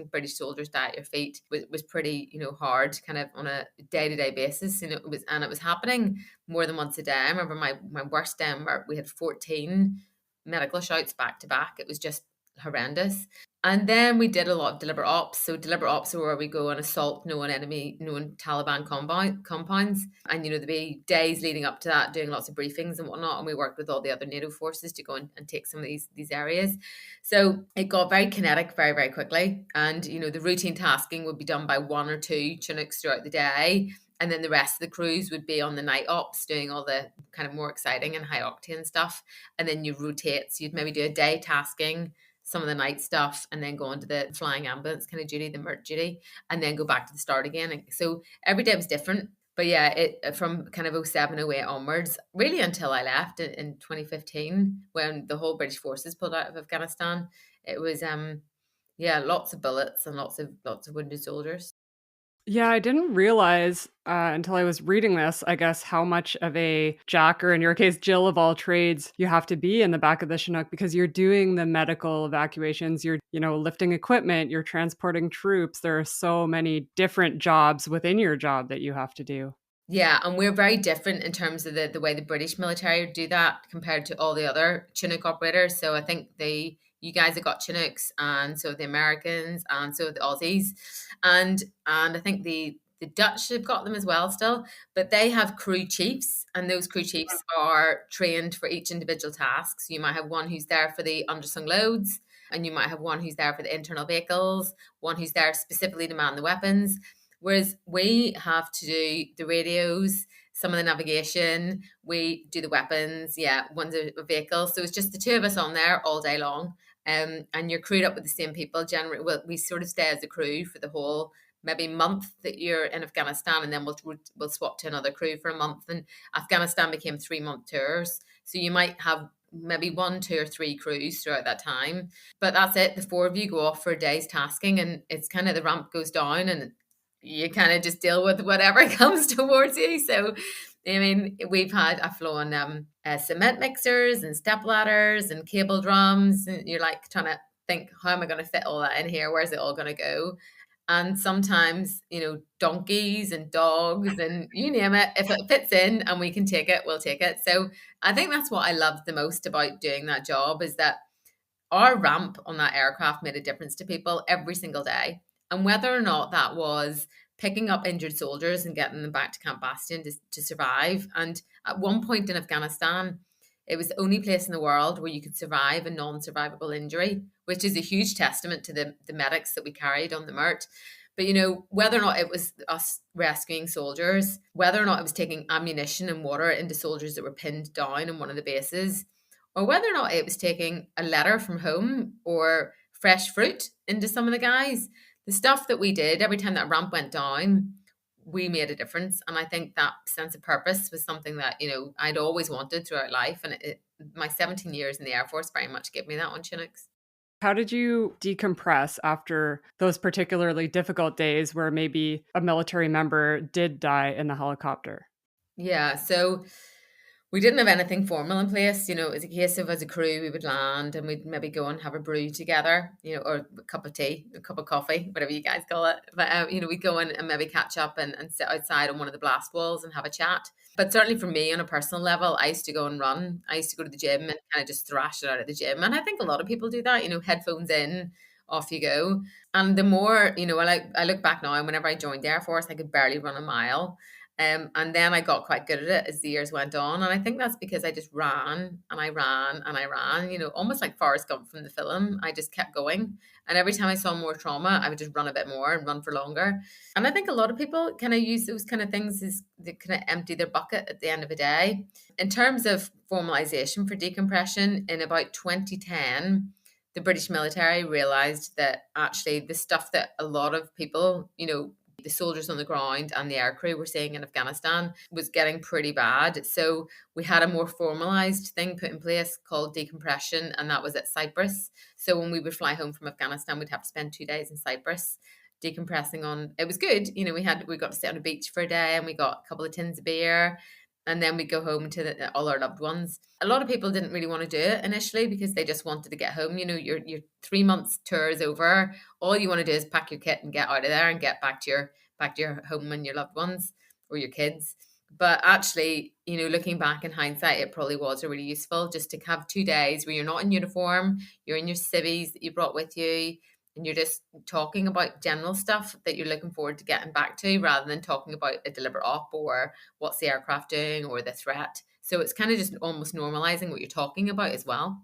British soldiers die at your feet was pretty, hard, kind of on a day-to-day basis. It was happening more than once a day. I remember my worst day where we had 14 medical shouts back to back. It was just horrendous. And then we did a lot of deliberate ops. So deliberate ops are where we go and assault known Taliban compounds. And, there'd be days leading up to that, doing lots of briefings and whatnot. And we worked with all the other NATO forces to go and take some of these areas. So it got very kinetic very, very quickly. And, the routine tasking would be done by 1 or 2 Chinooks throughout the day. And then the rest of the crews would be on the night ops doing all the kind of more exciting and high octane stuff. And then you rotate. So you'd maybe do a day tasking, some of the night stuff, and then go on to the flying ambulance kind of duty, the MERT duty, and then go back to the start again. And so every day was different. But yeah, it from kind of 07, 08 onwards, really until I left in 2015, when the whole British forces pulled out of Afghanistan, it was lots of bullets and lots of wounded soldiers. Yeah, I didn't realize until I was reading this, I guess, how much of a Jack, or in your case, Jill of all trades, you have to be in the back of the Chinook, because you're doing the medical evacuations, you're, lifting equipment, you're transporting troops. There are so many different jobs within your job that you have to do. Yeah, and we're very different in terms of the way the British military do that compared to all the other Chinook operators. So I think you guys have got Chinooks, and so the Americans, and so the Aussies, and I think the Dutch have got them as well still, but they have crew chiefs, and those crew chiefs are trained for each individual task. So you might have one who's there for the underslung loads, and you might have one who's there for the internal vehicles, one who's there specifically to man the weapons. Whereas we have to do the radios, some of the navigation, we do the weapons, one's a vehicle. So it's just the 2 of us on there all day long. And you're crewed up with the same people. Generally, we sort of stay as a crew for the whole maybe month that you're in Afghanistan, and then we'll swap to another crew for a month. And Afghanistan became 3-month tours, so you might have maybe 1, 2, or 3 crews throughout that time. But that's it. The 4 of you go off for a day's tasking, and it's kind of the ramp goes down, and you kind of just deal with whatever comes towards you. So, I mean, I've flown cement mixers and step ladders and cable drums. And you're like trying to think, how am I going to fit all that in here? Where's it all going to go? And sometimes, donkeys and dogs and you name it, if it fits in and we can take it, we'll take it. So I think that's what I loved the most about doing that job, is that our ramp on that aircraft made a difference to people every single day. And whether or not that was picking up injured soldiers and getting them back to Camp Bastion to survive. And at one point in Afghanistan, it was the only place in the world where you could survive a non-survivable injury, which is a huge testament to the medics that we carried on the MERT. But, whether or not it was us rescuing soldiers, whether or not it was taking ammunition and water into soldiers that were pinned down in one of the bases, or whether or not it was taking a letter from home or fresh fruit into some of the guys, the stuff that we did every time that ramp went down, we made a difference. And I think that sense of purpose was something that, I'd always wanted throughout life. And my 17 years in the Air Force very much gave me that on Chinooks. How did you decompress after those particularly difficult days where maybe a military member did die in the helicopter? Yeah, so we didn't have anything formal in place. It was a case of, as a crew, we would land and we'd maybe go and have a brew together, or a cup of tea, a cup of coffee, whatever you guys call it. But, we'd go in and maybe catch up and sit outside on one of the blast walls and have a chat. But certainly for me, on a personal level, I used to go and run. I used to go to the gym and kind of just thrash it out at the gym. And I think a lot of people do that, headphones in, off you go. And the more, I look back now, and whenever I joined the Air Force, I could barely run a mile. And then I got quite good at it as the years went on. And I think that's because I just ran and I ran and I ran, almost like Forrest Gump from the film. I just kept going. And every time I saw more trauma, I would just run a bit more and run for longer. And I think a lot of people kind of use those kind of things as they kind of empty their bucket at the end of a day. In terms of formalization for decompression, in about 2010, the British military realized that actually the stuff that a lot of people, the soldiers on the ground and the aircrew were seeing in Afghanistan was getting pretty bad. So we had a more formalized thing put in place called decompression, and that was at Cyprus. So when we would fly home from Afghanistan, we'd have to spend 2 days in Cyprus decompressing on. It was good. We got to sit on a beach for a day and we got a couple of tins of beer. And then we go home to all our loved ones. A lot of people didn't really want to do it initially because they just wanted to get home. Your 3 months tour is over. All you want to do is pack your kit and get out of there and get back to your home and your loved ones or your kids. But actually, looking back in hindsight, it probably was really useful just to have 2 days where you're not in uniform, you're in your civvies that you brought with you, and you're just talking about general stuff that you're looking forward to getting back to, rather than talking about a deliberate op or what's the aircraft doing or the threat. So it's kind of just almost normalizing what you're talking about as well.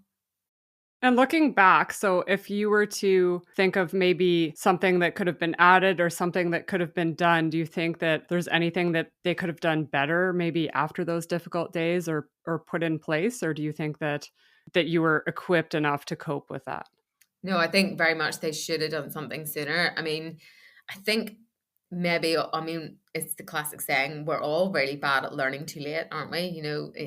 And looking back, so if you were to think of maybe something that could have been added or something that could have been done, do you think that there's anything that they could have done better maybe after those difficult days or put in place? Or do you think that you were equipped enough to cope with that? No, I think very much they should have done something sooner. I mean, I think it's the classic saying, we're all really bad at learning too late, aren't we?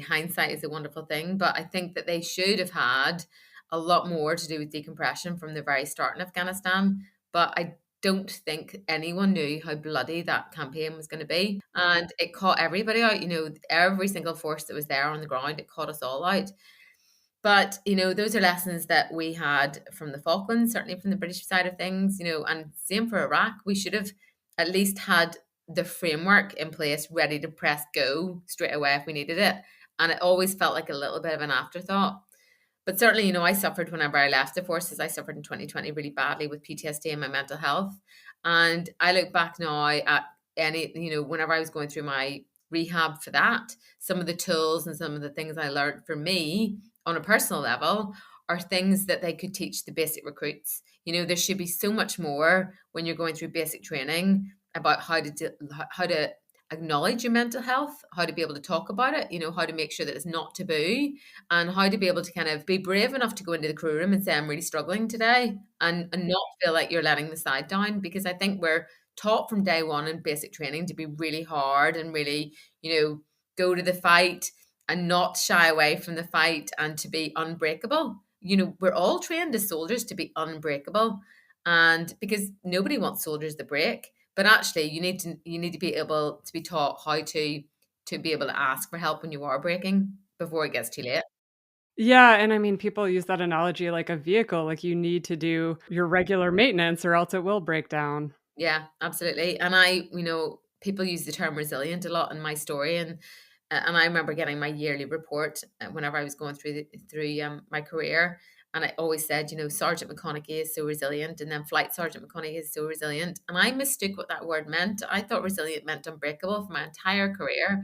Hindsight is a wonderful thing, but I think that they should have had a lot more to do with decompression from the very start in Afghanistan. But I don't think anyone knew how bloody that campaign was going to be. And it caught everybody out, every single force that was there on the ground, it caught us all out. But, those are lessons that we had from the Falklands, certainly from the British side of things, and same for Iraq. We should have at least had the framework in place ready to press go straight away if we needed it. And it always felt like a little bit of an afterthought. But certainly, I suffered whenever I left the forces. I suffered in 2020 really badly with PTSD and my mental health. And I look back now at whenever I was going through my rehab for that, some of the tools and some of the things I learned for me on a personal level are things that they could teach the basic recruits. There should be so much more when you're going through basic training about how to acknowledge your mental health, how to be able to talk about it, how to make sure that it's not taboo, and how to be able to kind of be brave enough to go into the crew room and say, I'm really struggling today, and not feel like you're letting the side down. Because I think we're taught from day one in basic training to be really hard and really, go to the fight and not shy away from the fight and to be unbreakable. We're all trained as soldiers to be unbreakable, and because nobody wants soldiers to break. But actually, you need to be able to be taught how to be able to ask for help when you are breaking. before it gets too late. Yeah, and I mean, people use that analogy like a vehicle, like you need to do your regular maintenance or else it will break down. Yeah, absolutely. And people use the term resilient a lot in my story, and I remember getting my yearly report whenever I was going through my career, and I always said, Sergeant McConaghy is so resilient, and then Flight Sergeant McConaghy is so resilient, and I mistook what that word meant. I thought resilient meant unbreakable for my entire career,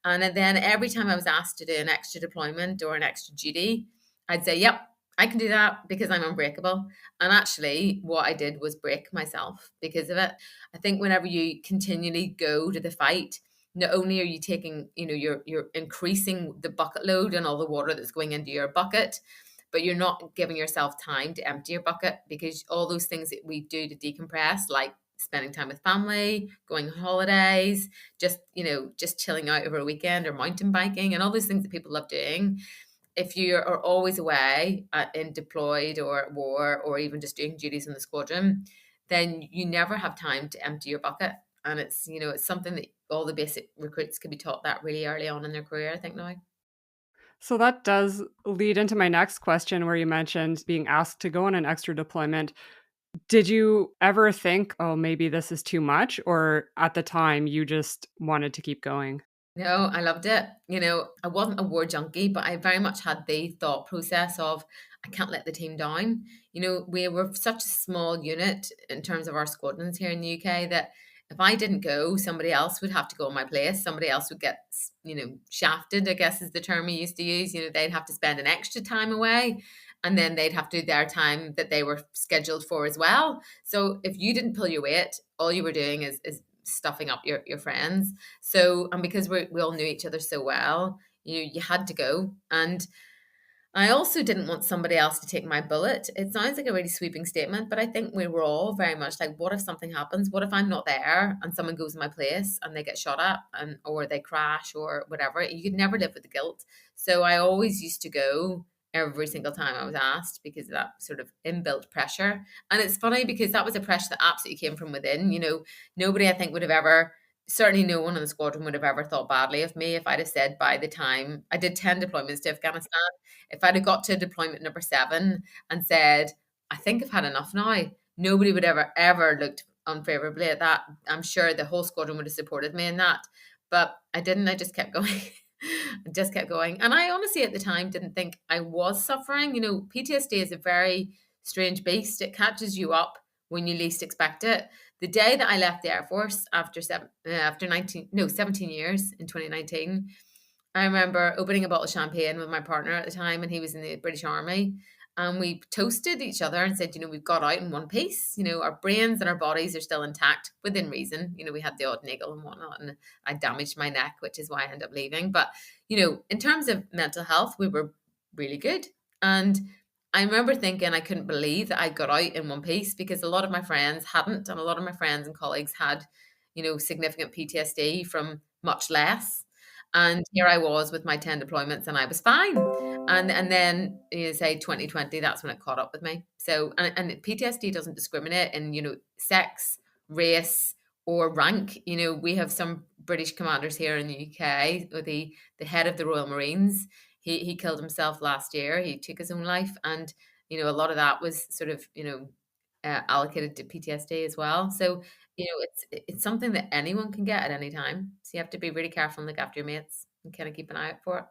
and then every time I was asked to do an extra deployment or an extra duty, I'd say, "Yep, I can do that because I'm unbreakable." And actually, what I did was break myself because of it. I think whenever you continually go to the fight, not only are you taking, you're increasing the bucket load and all the water that's going into your bucket, but you're not giving yourself time to empty your bucket because all those things that we do to decompress, like spending time with family, going on holidays, just chilling out over a weekend or mountain biking and all those things that people love doing, if you are always away in deployed or war or even just doing duties in the squadron, then you never have time to empty your bucket. And it's something that all the basic recruits can be taught that really early on in their career, I think now. So that does lead into my next question where you mentioned being asked to go on an extra deployment. Did you ever think, "Oh, maybe this is too much," or at the time you just wanted to keep going? No, I loved it. I wasn't a war junkie, but I very much had the thought process of I can't let the team down. We were such a small unit in terms of our squadrons here in the UK that if I didn't go, somebody else would have to go in my place. Somebody else would get, shafted, I guess is the term we used to use. They'd have to spend an extra time away and then they'd have to do their time that they were scheduled for as well. So if you didn't pull your weight, all you were doing is stuffing up your friends. So, and because we all knew each other so well, you had to go. And I also didn't want somebody else to take my bullet. It sounds like a really sweeping statement, but I think we were all very much like, what if something happens? What if I'm not there and someone goes in my place and they get shot at or they crash or whatever? You could never live with the guilt. So I always used to go every single time I was asked because of that sort of inbuilt pressure. And it's funny because that was a pressure that absolutely came from within. Nobody I think would have ever, certainly no one in the squadron would have ever thought badly of me if I'd have said by the time I did 10 deployments to Afghanistan, if I'd have got to deployment number 7 and said, I think I've had enough now, nobody would ever looked unfavorably at that. I'm sure the whole squadron would have supported me in that. But I didn't. I just kept going. I just kept going. And I honestly at the time didn't think I was suffering. PTSD is a very strange beast. It catches you up when you least expect it. The day that I left the Air Force after 17 years in 2019, I remember opening a bottle of champagne with my partner at the time, and he was in the British Army. And we toasted each other and said, we've got out in one piece. Our brains and our bodies are still intact within reason. We had the odd niggle and whatnot, and I damaged my neck, which is why I ended up leaving. But, in terms of mental health, we were really good. And I remember thinking I couldn't believe that I got out in one piece because a lot of my friends hadn't, and a lot of my friends and colleagues had, significant PTSD from much less. And here I was with my 10 deployments and I was fine. And then say 2020, that's when it caught up with me. So, and PTSD doesn't discriminate in, sex, race, or rank. We have some British commanders here in the UK, the head of the Royal Marines. He killed himself last year. He took his own life. And, a lot of that was sort of, allocated to PTSD as well. So, it's something that anyone can get at any time. So you have to be really careful and look after your mates and kind of keep an eye out for it.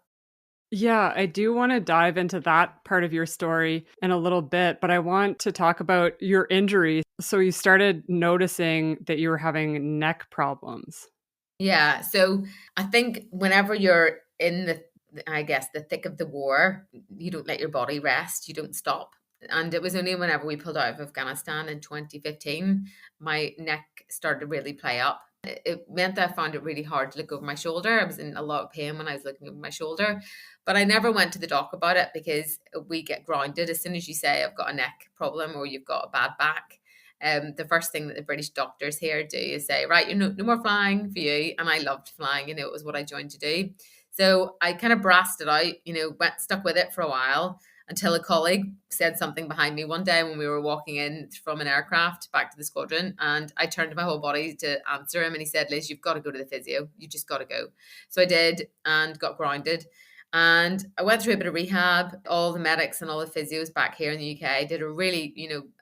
Yeah, I do want to dive into that part of your story in a little bit, but I want to talk about your injury. So you started noticing that you were having neck problems. Yeah. So I think whenever you're in the thick of the war, you don't let your body rest. You don't stop. And it was only whenever we pulled out of Afghanistan in 2015, my neck started to really play up. It meant that I found it really hard to look over my shoulder. I was in a lot of pain when I was looking over my shoulder, but I never went to the doc about it because we get grounded as soon as you say I've got a neck problem or you've got a bad back. The first thing that the British doctors here do is say, right, no more flying for you. And I loved flying, it was what I joined to do. So I kind of brassed it out, stuck with it for a while until a colleague said something behind me one day when we were walking in from an aircraft back to the squadron. And I turned to my whole body to answer him. And he said, Liz, you've got to go to the physio. You just got to go. So I did and got grounded. And I went through a bit of rehab. All the medics and all the physios back here in the UK did a really,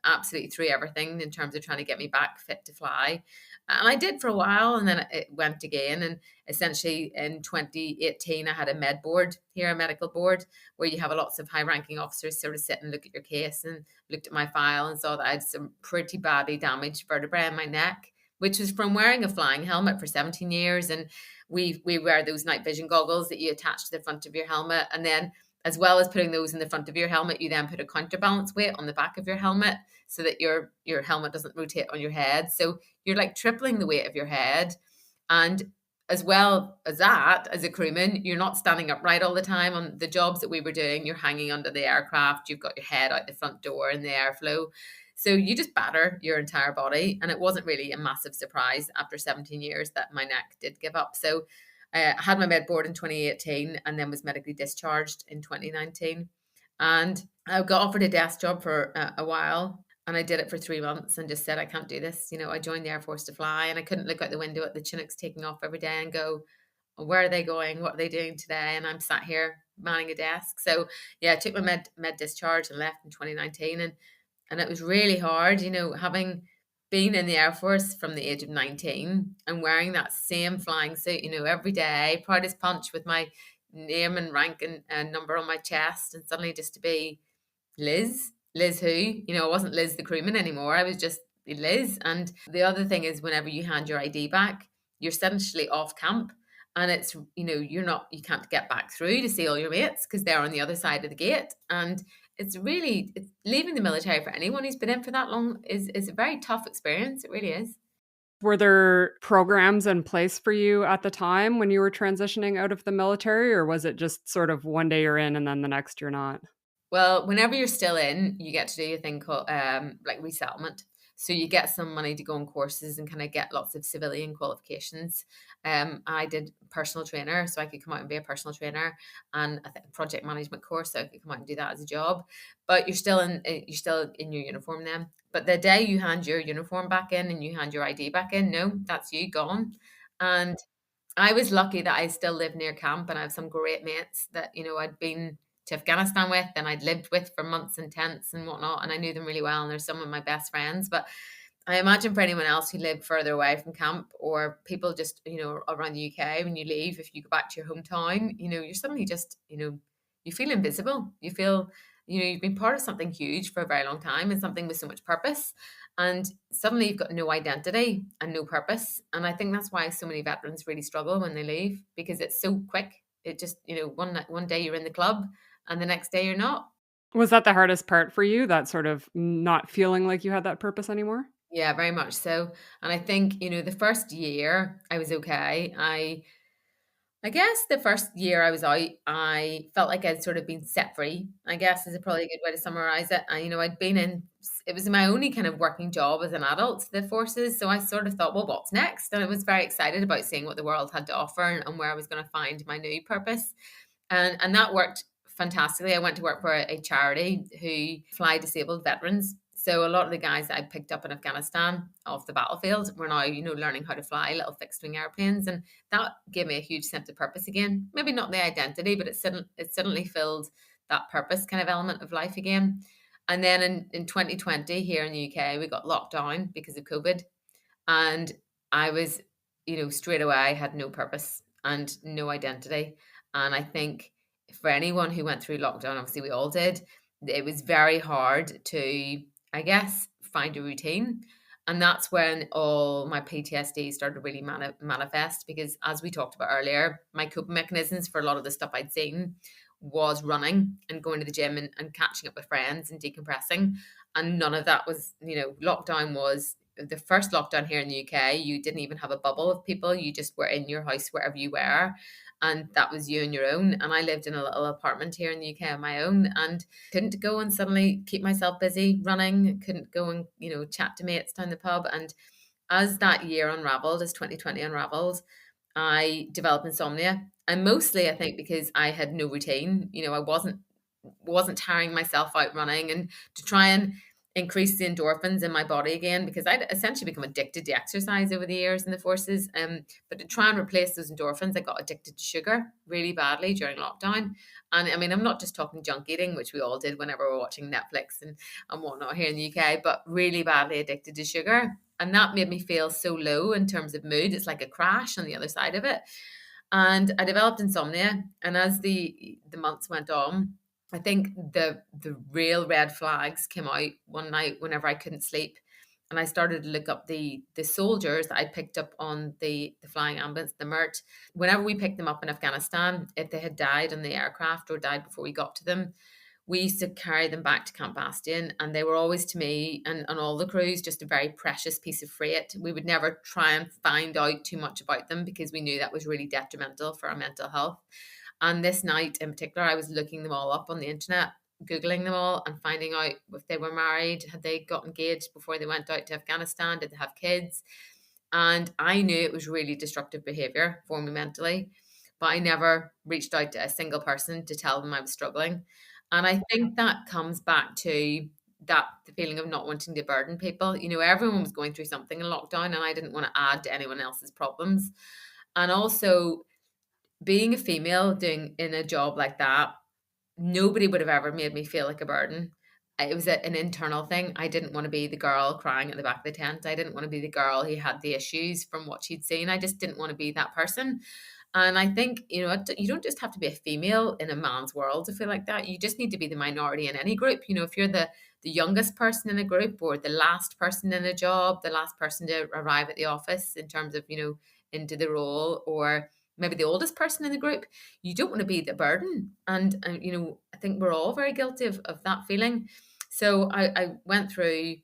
absolutely threw everything in terms of trying to get me back fit to fly. And I did for a while, and then it went again. And essentially in 2018, I had a med board here, a medical board, where you have lots of high ranking officers sort of sit and look at your case, and looked at my file and saw that I had some pretty badly damaged vertebrae in my neck, which was from wearing a flying helmet for 17 years. And we wear those night vision goggles that you attach to the front of your helmet. And then as well as putting those in the front of your helmet, you then put a counterbalance weight on the back of your helmet so that your helmet doesn't rotate on your head. So you're like tripling the weight of your head. And as well as that, as a crewman, you're not standing upright all the time. On the jobs that we were doing, you're hanging under the aircraft, you've got your head out the front door in the airflow. So you just batter your entire body. And it wasn't really a massive surprise after 17 years that my neck did give up. So I had my med board in 2018 and then was medically discharged in 2019. And I got offered a desk job for a while. And I did it for 3 months and just said, I can't do this. I joined the Air Force to fly, and I couldn't look out the window at the Chinooks taking off every day and go, where are they going? What are they doing today? And I'm sat here manning a desk. So yeah, I took my med discharge and left in 2019. And it was really hard, having been in the Air Force from the age of 19 and wearing that same flying suit, every day, proud as punch with my name and rank and number on my chest, and suddenly just to be Liz who, I wasn't Liz the crewman anymore. I was just Liz. And the other thing is, whenever you hand your ID back, you're essentially off camp, and it's, you can't get back through to see all your mates because they're on the other side of the gate. And it's leaving the military for anyone who's been in for that long is a very tough experience. It really is. Were there programs in place for you at the time when you were transitioning out of the military, or was it just sort of one day you're in and then the next you're not? Well, whenever you're still in, you get to do a thing called like resettlement. So you get some money to go on courses and kind of get lots of civilian qualifications. I did personal trainer, so I could come out and be a personal trainer, and I think project management course, so I could come out and do that as a job. But you're still in your uniform then. But the day you hand your uniform back in and you hand your ID back in, no, that's you gone. And I was lucky that I still live near camp, and I have some great mates that, I'd been to Afghanistan with and I'd lived with for months in tents and whatnot, and I knew them really well, and they're some of my best friends. But I imagine for anyone else who lived further away from camp, or people just, around the UK, when you leave, if you go back to your hometown, you're suddenly just, you feel invisible. You feel, you've been part of something huge for a very long time, and something with so much purpose. And suddenly you've got no identity and no purpose. And I think that's why so many veterans really struggle when they leave, because it's so quick. It just, one day you're in the club and the next day you're not. Was that the hardest part for you, that sort of not feeling like you had that purpose anymore? Yeah, very much so. And I think, the first year I was okay. I guess the first year I was out, I felt like I'd sort of been set free, I guess is probably a good way to summarize it. And, I'd been it was my only kind of working job as an adult, the forces. So I sort of thought, well, what's next? And I was very excited about seeing what the world had to offer, and where I was going to find my new purpose. And that worked fantastically. I went to work for a charity who fly disabled veterans. So a lot of the guys that I picked up in Afghanistan off the battlefield were now, learning how to fly little fixed wing airplanes. And that gave me a huge sense of purpose again. Maybe not the identity, but it suddenly filled that purpose kind of element of life again. And then in 2020 here in the UK, we got locked down because of COVID. And I was, straight away had no purpose and no identity. And I think for anyone who went through lockdown, obviously we all did, it was very hard to, I guess, find a routine. And that's when all my PTSD started to really manifest, because as we talked about earlier, my coping mechanisms for a lot of the stuff I'd seen was running and going to the gym and catching up with friends and decompressing. And none of that was, lockdown was the first lockdown here in the UK. You didn't even have a bubble of people. You just were in your house wherever you were. And that was you on your own. And I lived in a little apartment here in the UK on my own, and couldn't go and suddenly keep myself busy running, couldn't go and, chat to mates down the pub. And as that year unraveled, as 2020 unraveled, I developed insomnia. And mostly I think because I had no routine. I wasn't tiring myself out running, and to try and increase the endorphins in my body again, because I'd essentially become addicted to exercise over the years in the forces. But to try and replace those endorphins, I got addicted to sugar really badly during lockdown. And I mean, I'm not just talking junk eating, which we all did whenever we're watching Netflix and whatnot here in the UK, but really badly addicted to sugar. And that made me feel so low in terms of mood. It's like a crash on the other side of it. And I developed insomnia. And as the months went on, I think the real red flags came out one night whenever I couldn't sleep. And I started to look up the soldiers that I picked up on the flying ambulance, the MERT. Whenever we picked them up in Afghanistan, if they had died on the aircraft or died before we got to them, we used to carry them back to Camp Bastion, and they were always to me and all the crews just a very precious piece of freight. We would never try and find out too much about them because we knew that was really detrimental for our mental health. And this night in particular, I was looking them all up on the internet, Googling them all and finding out if they were married, had they got engaged before they went out to Afghanistan, did they have kids? And I knew it was really destructive behavior for me mentally, but I never reached out to a single person to tell them I was struggling. And I think that comes back to the feeling of not wanting to burden people. You know, everyone was going through something in lockdown and I didn't want to add to anyone else's problems. And also being a female doing in a job like that, nobody would have ever made me feel like a burden. It was an internal thing. I didn't want to be the girl crying at the back of the tent. I didn't want to be the girl who had the issues from what she'd seen. I just didn't want to be that person. And I think, you know, you don't just have to be a female in a man's world to feel like that. You just need to be the minority in any group. You know, if you're the youngest person in a group or the last person in a job, the last person to arrive at the office in terms of, you know, into the role, or maybe the oldest person in the group, you don't want to be the burden. And you know, I think we're all very guilty of that feeling. So I went through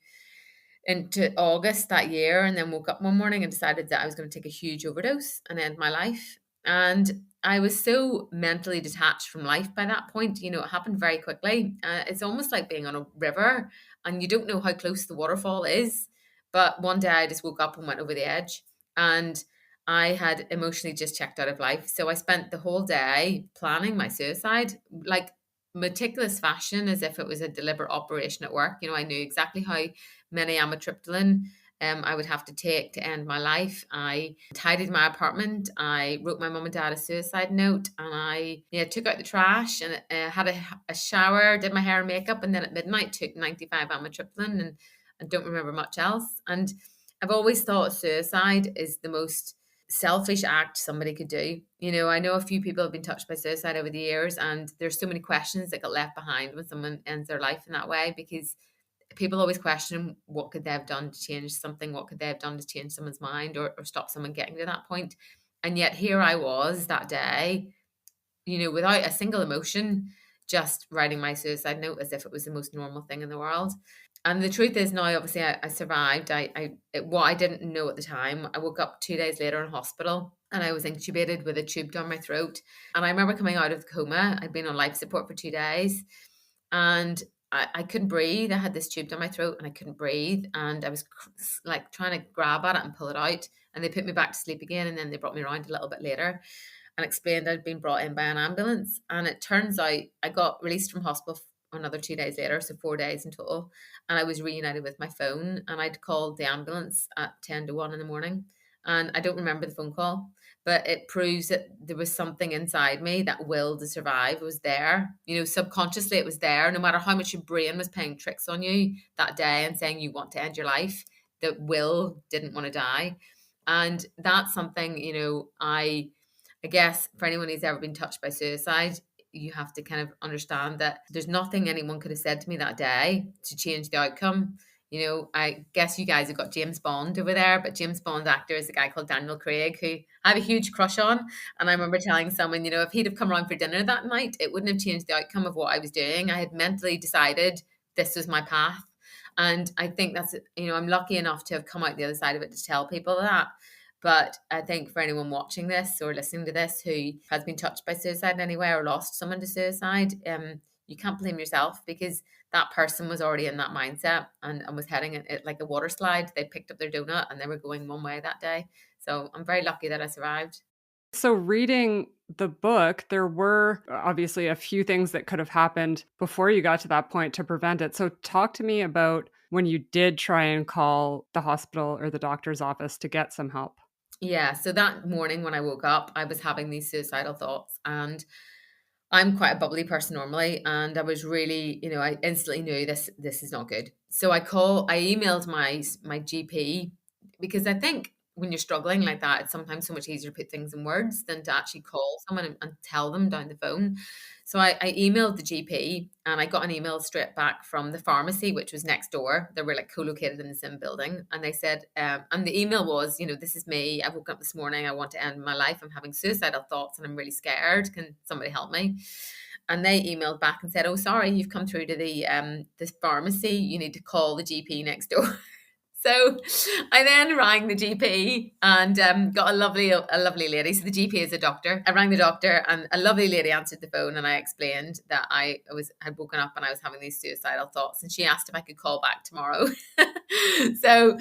into August that year and then woke up one morning and decided that I was going to take a huge overdose and end my life. And I was so mentally detached from life by that point. You know, it happened very quickly. It's almost like being on a river and you don't know how close the waterfall is. But one day I just woke up and went over the edge. And I had emotionally just checked out of life. So I spent the whole day planning my suicide, like meticulous fashion, as if it was a deliberate operation at work. You know, I knew exactly how many amitriptyline I would have to take to end my life. I tidied my apartment. I wrote my mum and dad a suicide note, and I took out the trash and had a shower, did my hair and makeup, and then at midnight took 95 amitriptyline and don't remember much else. And I've always thought suicide is the most selfish act somebody could do. You know, I know a few people have been touched by suicide over the years, and there's so many questions that got left behind when someone ends their life in that way, because people always question what could they have done to change something, what could they have done to change someone's mind or stop someone getting to that point. And yet here I was that day, you know, without a single emotion, just writing my suicide note as if it was the most normal thing in the world. And the truth is now, obviously, I survived. What I didn't know at the time, I woke up 2 days later in hospital and I was intubated with a tube down my throat. And I remember coming out of the coma. I'd been on life support for 2 days and I couldn't breathe. I had this tube down my throat and I couldn't breathe. And I was like trying to grab at it and pull it out. And they put me back to sleep again. And then they brought me around a little bit later and explained I'd been brought in by an ambulance. And it turns out I got released from hospital another 2 days later, so 4 days in total. And I was reunited with my phone and I'd called the ambulance at 10 to 1 in the morning. And I don't remember the phone call, but it proves that there was something inside me, that will to survive was there. You know, subconsciously it was there. No matter how much your brain was playing tricks on you that day and saying you want to end your life, the will didn't want to die. And that's something, you know, I guess for anyone who's ever been touched by suicide, you have to kind of understand that there's nothing anyone could have said to me that day to change the outcome. You know, I guess you guys have got James Bond over there, but James Bond actor is a guy called Daniel Craig, who I have a huge crush on. And I remember telling someone, you know, if he'd have come around for dinner that night, it wouldn't have changed the outcome of what I was doing. I had mentally decided this was my path. And I think that's, you know, I'm lucky enough to have come out the other side of it to tell people that. But I think for anyone watching this or listening to this who has been touched by suicide in any way or lost someone to suicide, you can't blame yourself, because that person was already in that mindset and was heading it like a water slide. They picked up their donut and they were going one way that day. So I'm very lucky that I survived. So reading the book, there were obviously a few things that could have happened before you got to that point to prevent it. So talk to me about when you did try and call the hospital or the doctor's office to get some help? Yeah, so that morning when I woke up, I was having these suicidal thoughts, and I'm quite a bubbly person normally, and I was really, I instantly knew this is not good. So I emailed my GP, because I think when you're struggling like that, it's sometimes so much easier to put things in words than to actually call someone and tell them down the phone. So I emailed the GP, and I got an email straight back from the pharmacy, which was next door. They were like co-located in the same building. And they said, and the email was, this is me. I woke up this morning. I want to end my life. I'm having suicidal thoughts and I'm really scared. Can somebody help me? And they emailed back and said, "Oh, sorry, you've come through to the pharmacy. You need to call the GP next door." So I then rang the GP and got a lovely lady. So the GP is a doctor. I rang the doctor, and a lovely lady answered the phone, and I explained that I had woken up and I was having these suicidal thoughts, and she asked if I could call back tomorrow. So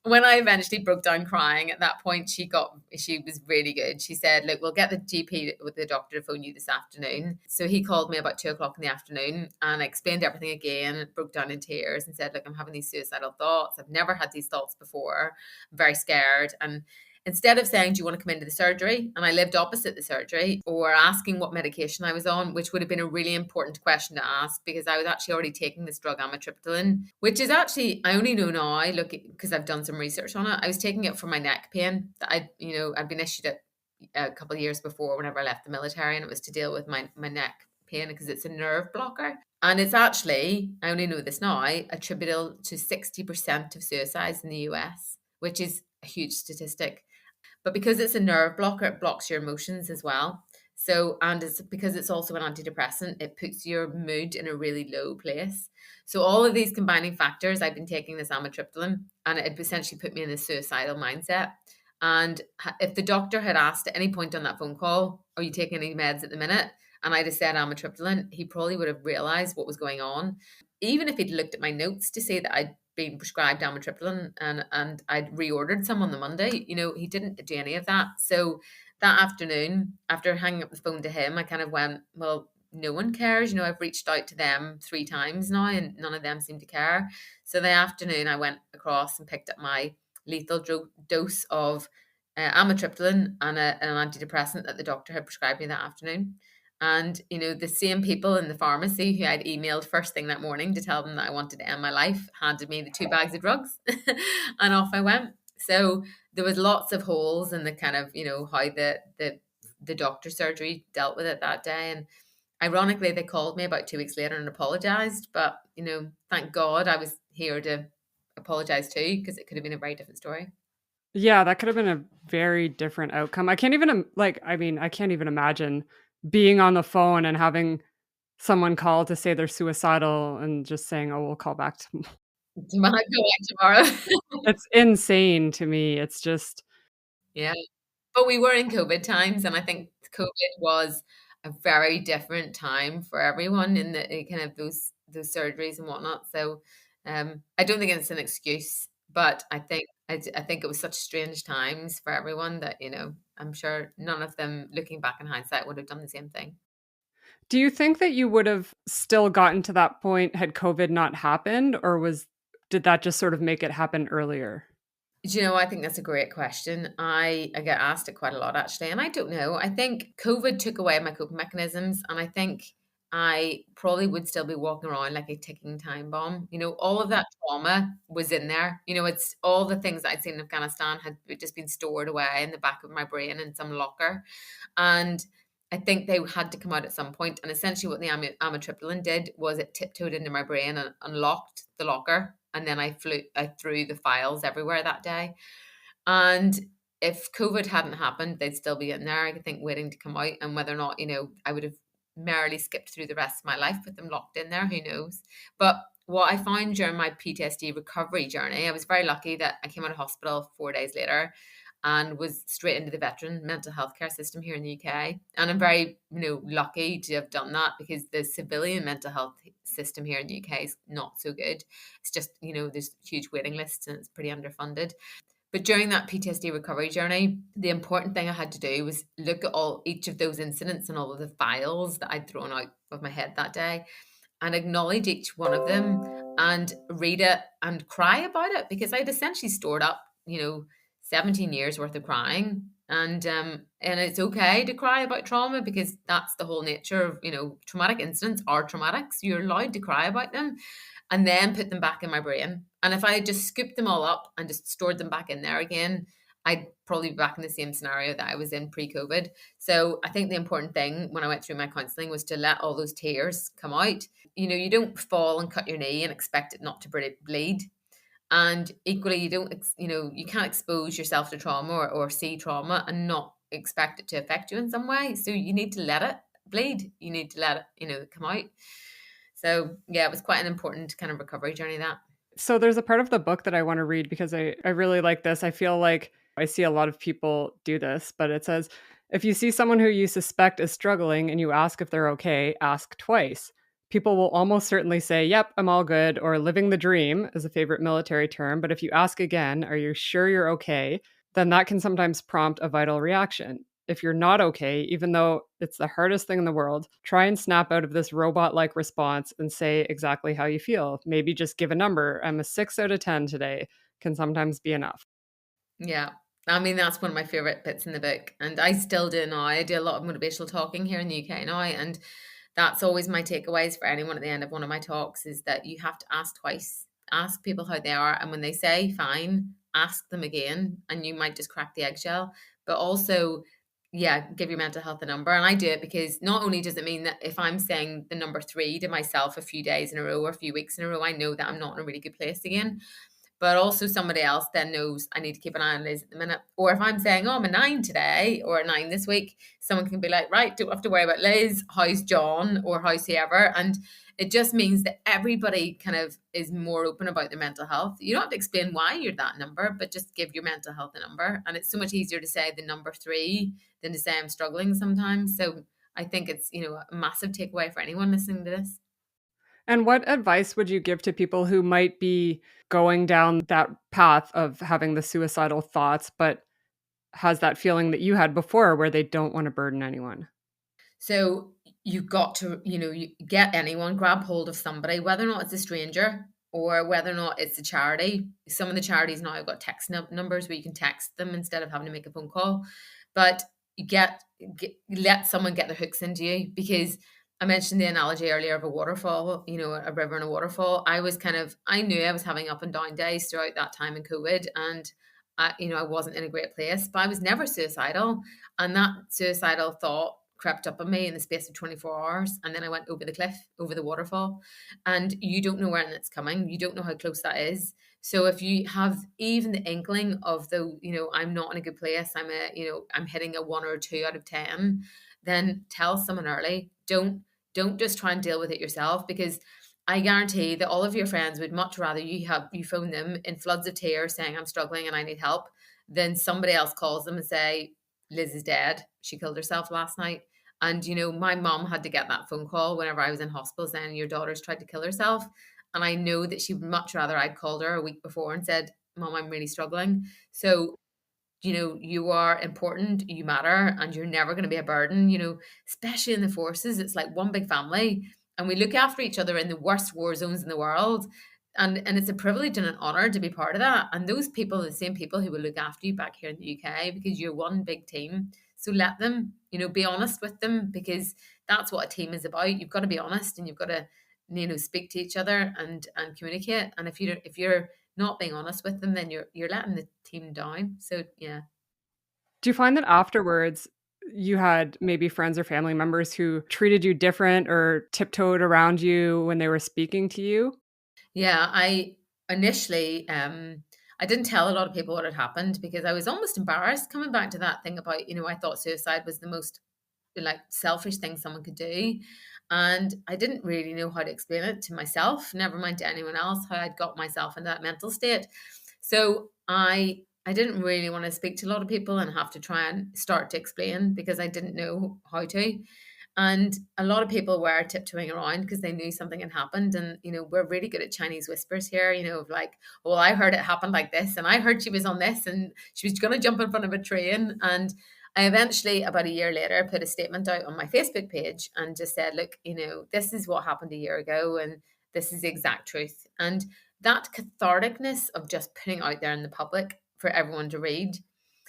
when I eventually broke down crying at that point, she was really good. She said, "Look, we'll get the GP with the doctor to phone you this afternoon." So he called me about 2 o'clock in the afternoon, and I explained everything again, broke down in tears and said, "Look, I'm having these suicidal thoughts. I've never had these thoughts before. I'm very scared." And instead of saying, "Do you want to come into the surgery?" And I lived opposite the surgery, or asking what medication I was on, which would have been a really important question to ask, because I was actually already taking this drug amitriptyline, which is actually, I only know now, because I've done some research on it. I was taking it for my neck pain that I'd been issued it a couple of years before whenever I left the military, and it was to deal with my neck pain because it's a nerve blocker. And it's actually, I only know this now, attributable to 60% of suicides in the US, which is a huge statistic. But because it's a nerve blocker, it blocks your emotions as well. So, and it's because it's also an antidepressant, it puts your mood in a really low place. So all of these combining factors, I've been taking this amitriptyline, and it essentially put me in a suicidal mindset. And if the doctor had asked at any point on that phone call, "Are you taking any meds at the minute?" and I'd have said amitriptyline, he probably would have realized what was going on. Even if he'd looked at my notes to say that I'd been prescribed amitriptyline and I'd reordered some on the Monday, he didn't do any of that. So that afternoon, after hanging up the phone to him, I kind of went, well, no one cares. I've reached out to them 3 times now and none of them seem to care. So the afternoon I went across and picked up my lethal dose of amitriptyline and an antidepressant that the doctor had prescribed me that afternoon. And, the same people in the pharmacy who I'd emailed first thing that morning to tell them that I wanted to end my life handed me the 2 bags of drugs and off I went. So there was lots of holes in the kind of, how the doctor surgery dealt with it that day. And ironically, they called me about 2 weeks later and apologized. But, thank God I was here to apologize too, because it could have been a very different story. Yeah, that could have been a very different outcome. I can't even I can't even imagine being on the phone and having someone call to say they're suicidal and just saying, "Oh, we'll call back Tomorrow. It's insane to me. It's just Yeah. But we were in COVID times, and I think COVID was a very different time for everyone in the kind of those surgeries and whatnot. So, I don't think it's an excuse, but I think it was such strange times for everyone that, I'm sure none of them, looking back in hindsight, would have done the same thing. Do you think that you would have still gotten to that point had COVID not happened, or did that just sort of make it happen earlier? Do you know, I think that's a great question. I get asked it quite a lot, actually, and I don't know. I think COVID took away my coping mechanisms, and I think I probably would still be walking around like a ticking time bomb. All of that trauma was in there. It's all the things that I'd seen in Afghanistan had just been stored away in the back of my brain in some locker. And I think they had to come out at some point. And essentially what the amitriptyline did was it tiptoed into my brain and unlocked the locker. And then I threw the files everywhere that day. And if COVID hadn't happened, they'd still be in there, I think, waiting to come out. And whether or not, I would have merrily skipped through the rest of my life with them locked in there, who knows? But what I found during my PTSD recovery journey, I was very lucky that I came out of hospital 4 days later and was straight into the veteran mental health care system here in the UK. And I'm very, lucky to have done that, because the civilian mental health system here in the UK is not so good. It's just, there's huge waiting lists and it's pretty underfunded. But during that PTSD recovery journey, the important thing I had to do was look at each of those incidents and all of the files that I'd thrown out of my head that day and acknowledge each one of them and read it and cry about it, because I'd essentially stored up, 17 years worth of crying. And it's okay to cry about trauma, because that's the whole nature of, traumatic incidents are traumatic. So you're allowed to cry about them and then put them back in my brain. And if I had just scooped them all up and just stored them back in there again, I'd probably be back in the same scenario that I was in pre-COVID. So I think the important thing when I went through my counselling was to let all those tears come out. You don't fall and cut your knee and expect it not to bleed. And equally, you can't expose yourself to trauma or see trauma and not expect it to affect you in some way. So you need to let it bleed. You need to let it, come out. So yeah, it was quite an important kind of recovery journey, that. So there's a part of the book that I want to read because I really like this. I feel like I see a lot of people do this, but it says, if you see someone who you suspect is struggling and you ask if they're okay, ask twice. People will almost certainly say, yep, I'm all good, or living the dream is a favorite military term. But if you ask again, are you sure you're okay? Then that can sometimes prompt a vital reaction. If you're not okay, even though it's the hardest thing in the world, try and snap out of this robot-like response and say exactly how you feel. Maybe just give a number. I'm a 6 out of 10 today, can sometimes be enough. Yeah. I mean, that's one of my favorite bits in the book. And I still do now. I do a lot of motivational talking here in the UK now. And that's always my takeaways for anyone at the end of one of my talks, is that you have to ask twice. Ask people how they are. And when they say fine, ask them again. And you might just crack the eggshell. But also, yeah, give your mental health a number. And I do it because not only does it mean that if I'm saying the number 3 to myself a few days in a row or a few weeks in a row, I know that I'm not in a really good place again. But also somebody else then knows I need to keep an eye on Liz at the minute. Or if I'm saying, oh, I'm a 9 today or a 9 this week, someone can be like, right, don't have to worry about Liz. How's John or how's whoever? And it just means that everybody kind of is more open about their mental health. You don't have to explain why you're that number, but just give your mental health a number. And it's so much easier to say the number 3 than to say I'm struggling sometimes. So I think it's, a massive takeaway for anyone listening to this. And what advice would you give to people who might be going down that path of having the suicidal thoughts, but has that feeling that you had before where they don't want to burden anyone? So you've got to, you get anyone, grab hold of somebody, whether or not it's a stranger or whether or not it's a charity. Some of the charities now have got text numbers where you can text them instead of having to make a phone call. But you let someone get their hooks into you, because I mentioned the analogy earlier of a waterfall, a river and a waterfall. I knew I was having up and down days throughout that time in COVID, and I wasn't in a great place, but I was never suicidal. And that suicidal thought crept up on me in the space of 24 hours. And then I went over the cliff, over the waterfall, and you don't know when it's coming. You don't know how close that is. So if you have even the inkling of I'm not in a good place, I'm hitting a 1 or 2 out of 10, then tell someone early. Don't just try and deal with it yourself, because I guarantee that all of your friends would much rather you phone them in floods of tears saying I'm struggling and I need help, than somebody else calls them and say, Liz is dead. She killed herself last night. And, my mom had to get that phone call whenever I was in hospital saying your daughter's tried to kill herself. And I know that she would much rather I'd called her a week before and said, Mom, I'm really struggling. So, you are important, you matter, and you're never going to be a burden, especially in the forces. It's like one big family, and we look after each other in the worst war zones in the world. And it's a privilege and an honor to be part of that. And those people are the same people who will look after you back here in the UK, because you're one big team. So let them, be honest with them, because that's what a team is about. You've got to be honest, and you've got to, speak to each other and communicate. And if you're not being honest with them, then you're letting the team down. So yeah. Do you find that afterwards you had maybe friends or family members who treated you different or tiptoed around you when they were speaking to you? Yeah, I initially I didn't tell a lot of people what had happened, because I was almost embarrassed, coming back to that thing about, I thought suicide was the most selfish thing someone could do. And I didn't really know how to explain it to myself, never mind to anyone else, how I'd got myself in that mental state. So I didn't really want to speak to a lot of people and have to try and start to explain, because I didn't know how to. And a lot of people were tiptoeing around because they knew something had happened. And, we're really good at Chinese whispers here, of like, well, I heard it happened like this, and I heard she was on this, and she was going to jump in front of a train. And I eventually, about a year later, put a statement out on my Facebook page and just said, look, this is what happened a year ago. And This is the exact truth. And that catharticness of just putting out there in the public for everyone to read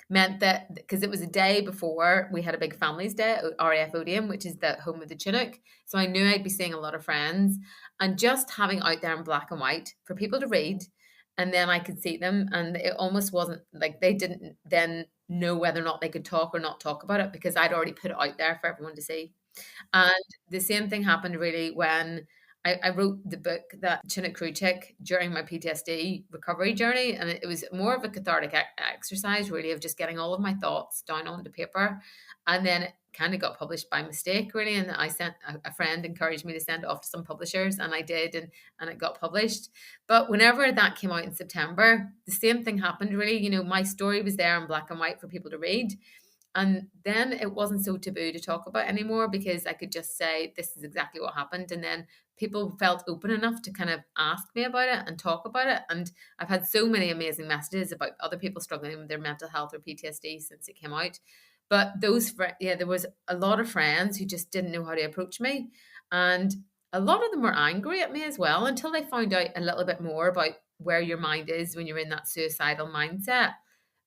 meant that, because it was a day before we had a big families day at RAF Odeon, which is the home of the Chinook. So I knew I'd be seeing a lot of friends, and just having out there in black and white for people to read, and then I could see them, and it almost wasn't like they didn't then know whether or not they could talk or not talk about it, because I'd already put it out there for everyone to see. And the same thing happened really when I wrote the book, that Chinook crew chick, during my PTSD recovery journey. And it was more of a cathartic exercise, really, of just getting all of my thoughts down onto paper. And then it kind of got published by mistake, really. And I sent a friend encouraged me to send it off to some publishers, and I did, and it got published. But whenever that came out in September, the same thing happened, really. My story was there in black and white for people to read. And then it wasn't so taboo to talk about anymore, because I could just say, this is exactly what happened. And then people felt open enough to kind of ask me about it and talk about it. And I've had so many amazing messages about other people struggling with their mental health or PTSD since it came out. But there was a lot of friends who just didn't know how to approach me. And a lot of them were angry at me as well, until they found out a little bit more about where your mind is when you're in that suicidal mindset.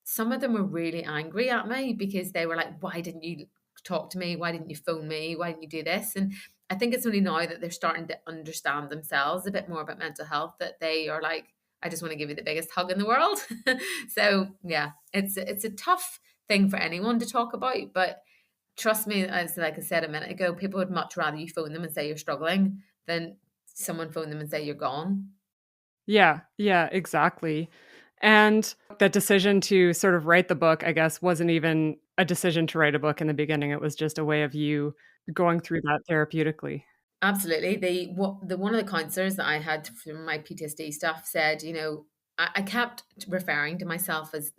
Some of them were really angry at me, because they were like, why didn't you talk to me? Why didn't you phone me? Why didn't you do this? And I think it's only now that they're starting to understand themselves a bit more about mental health, that they are like, I just want to give you the biggest hug in the world. So yeah, it's a tough thing for anyone to talk about, but trust me, as like I said a minute ago, people would much rather you phone them and say you're struggling than someone phone them and say you're gone. Yeah, yeah, exactly. And the decision to sort of write the book, I guess, wasn't even a decision to write a book in the beginning. It was just a way of you going through that therapeutically. Absolutely. The one of the counselors that I had from my PTSD stuff said, I kept referring to myself as,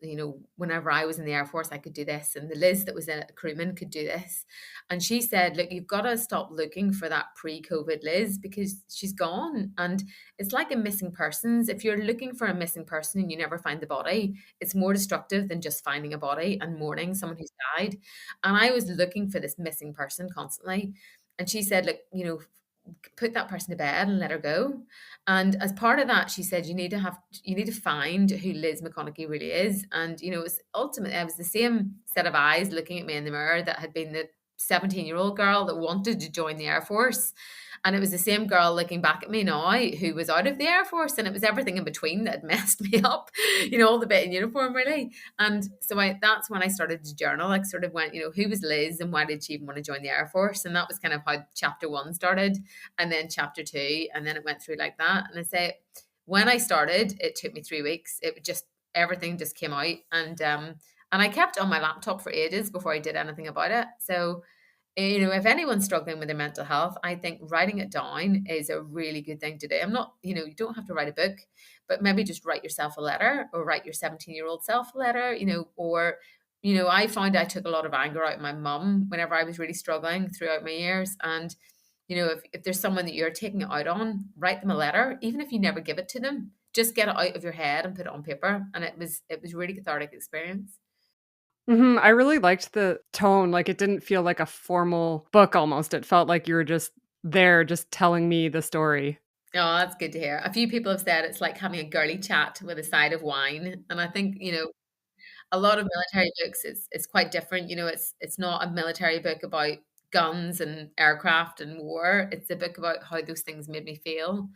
whenever I was in the Air Force, I could do this, and the Liz that was in it, a crewman, could do this. And she said, look, you've got to stop looking for that pre-COVID Liz, because she's gone. And it's like a missing persons. If you're looking for a missing person and you never find the body, it's more destructive than just finding a body and mourning someone who's died. And I was looking for this missing person constantly. And she said, look, put that person to bed and let her go. And as part of that, she said, you need to find who Liz McConaghy really is. And, it was ultimately, I was the same set of eyes looking at me in the mirror that had been the 17-year-old girl that wanted to join the Air Force. And it was the same girl looking back at me now who was out of the Air Force. And it was everything in between that had messed me up, all the bit in uniform, really. And so that's when I started to journal. I sort of went, who was Liz and why did she even want to join the Air Force? And that was kind of how chapter 1 started, and then chapter 2. And then it went through like that. And I say, when I started, it took me 3 weeks. Everything just came out. And I kept on my laptop for ages before I did anything about it. So, if anyone's struggling with their mental health, I think writing it down is a really good thing to do. I'm not, you don't have to write a book, but maybe just write yourself a letter, or write your 17-year-old self a letter, or, I found I took a lot of anger out of my mum whenever I was really struggling throughout my years. And, if there's someone that you're taking it out on, write them a letter, even if you never give it to them, just get it out of your head and put it on paper. And it was really cathartic experience. I really liked the tone. Like, it didn't feel like a formal book almost. It felt like you were just there, just telling me the story. Oh, that's good to hear. A few people have said it's like having a girly chat with a side of wine. And I think, a lot of military books, it's quite different. It's not a military book about guns and aircraft and war. It's a book about how those things made me feel,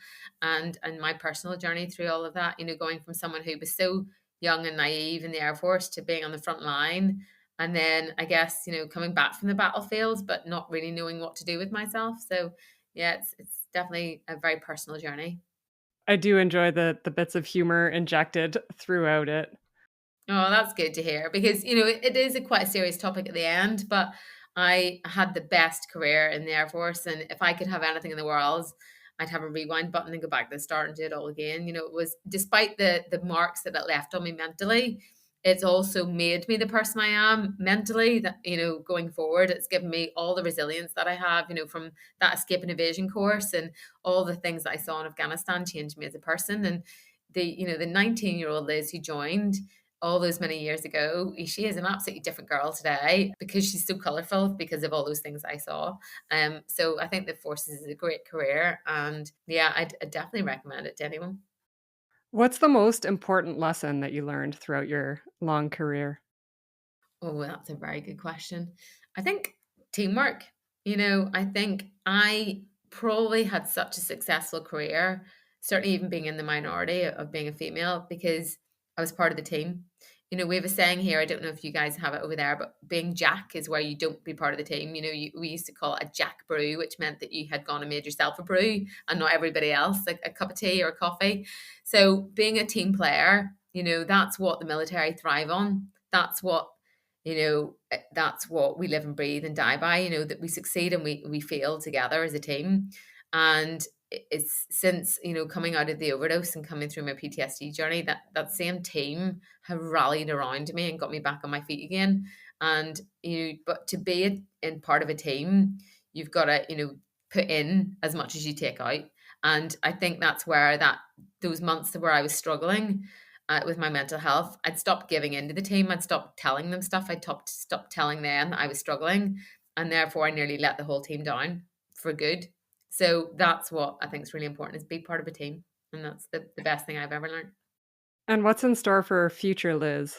and my personal journey through all of that. Going from someone who was so young and naive in the Air Force to being on the front line, and then I guess coming back from the battlefield, but not really knowing what to do with myself. So yeah, it's definitely a very personal journey. I do enjoy the bits of humor injected throughout it. Oh, that's good to hear, because it is quite a serious topic at the end, but I had the best career in the Air Force, and if I could have anything in the world, I'd have a rewind button and go back to the start and do it all again. It was, despite the marks that it left on me mentally, it's also made me the person I am mentally. That going forward, it's given me all the resilience that I have. From that escape and evasion course, and all the things that I saw in Afghanistan changed me as a person. And the 19-year-old Liz who joined, all those many years ago, she is an absolutely different girl today because she's so colourful because of all those things I saw. So I think the Forces is a great career, and yeah, I'd definitely recommend it to anyone. What's the most important lesson that you learned throughout your long career? Oh, well, that's a very good question. I think teamwork. I think I probably had such a successful career, certainly even being in the minority of being a female, because I was part of the team. We have a saying here, I don't know if you guys have it over there, but being Jack is where you don't be part of the team. We used to call it a Jack brew, which meant that you had gone and made yourself a brew and not everybody else, like a cup of tea or a coffee. So being a team player, that's what the military thrive on. That's what we live and breathe and die by, that we succeed and we fail together as a team. And it's since, coming out of the overdose and coming through my PTSD journey, that same team have rallied around me and got me back on my feet again. And, but to be in part of a team, you've got to, put in as much as you take out. And I think that's where those months where I was struggling, with my mental health, I'd stopped giving in to the team. I'd stopped telling them stuff. I'd stopped telling them that I was struggling. And therefore, I nearly let the whole team down for good. So that's what I think is really important, is be part of a team. And that's the best thing I've ever learned. And what's in store for future Liz?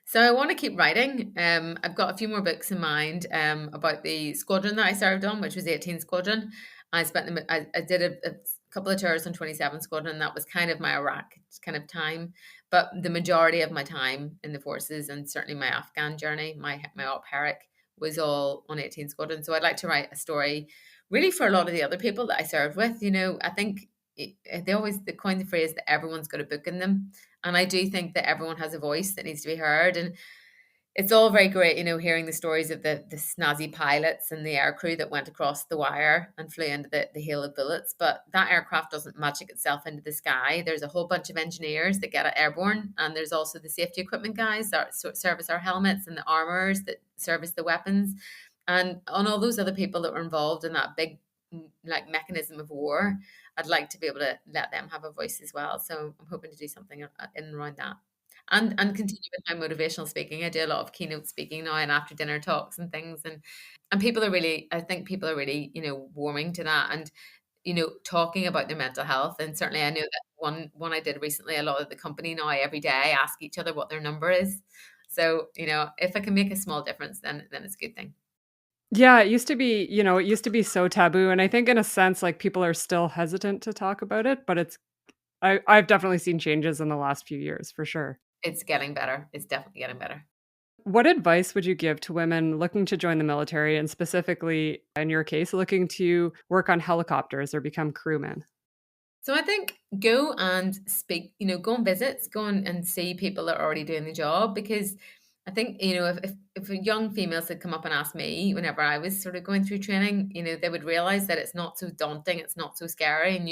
So I want to keep writing. I've got a few more books in mind about the squadron that I served on, which was 18 Squadron. I did a couple of tours on 27 Squadron. That was kind of my Iraq kind of time. But the majority of my time in the forces, and certainly my Afghan journey, my Op Herrick, was all on 18 Squadron. So I'd like to write a story really for a lot of the other people that I served with. I think they coin the phrase that everyone's got a book in them. And I do think that everyone has a voice that needs to be heard. And it's all very great, hearing the stories of the snazzy pilots and the aircrew that went across the wire and flew into the hail of bullets. But that aircraft doesn't magic itself into the sky. There's a whole bunch of engineers that get it airborne. And there's also the safety equipment guys that service our helmets, and the armorers that service the weapons. And on all those other people that were involved in that big mechanism of war, I'd like to be able to let them have a voice as well. So I'm hoping to do something in and around that. And continue with my motivational speaking. I do a lot of keynote speaking now and after dinner talks and things. And I think people are really, warming to that, and, talking about their mental health. And certainly I know that one I did recently, a lot of the company now every day ask each other what their number is. So, if I can make a small difference, then it's a good thing. Yeah, it used to be so taboo. And I think in a sense, like, people are still hesitant to talk about it, but I've definitely seen changes in the last few years for sure. It's getting better. It's definitely getting better. What advice would you give to women looking to join the military, and specifically in your case, looking to work on helicopters or become crewmen? So I think go and speak, go on visits, go and see people that are already doing the job, because I think, if young females had come up and asked me whenever I was sort of going through training, they would realize that it's not so daunting, it's not so scary, and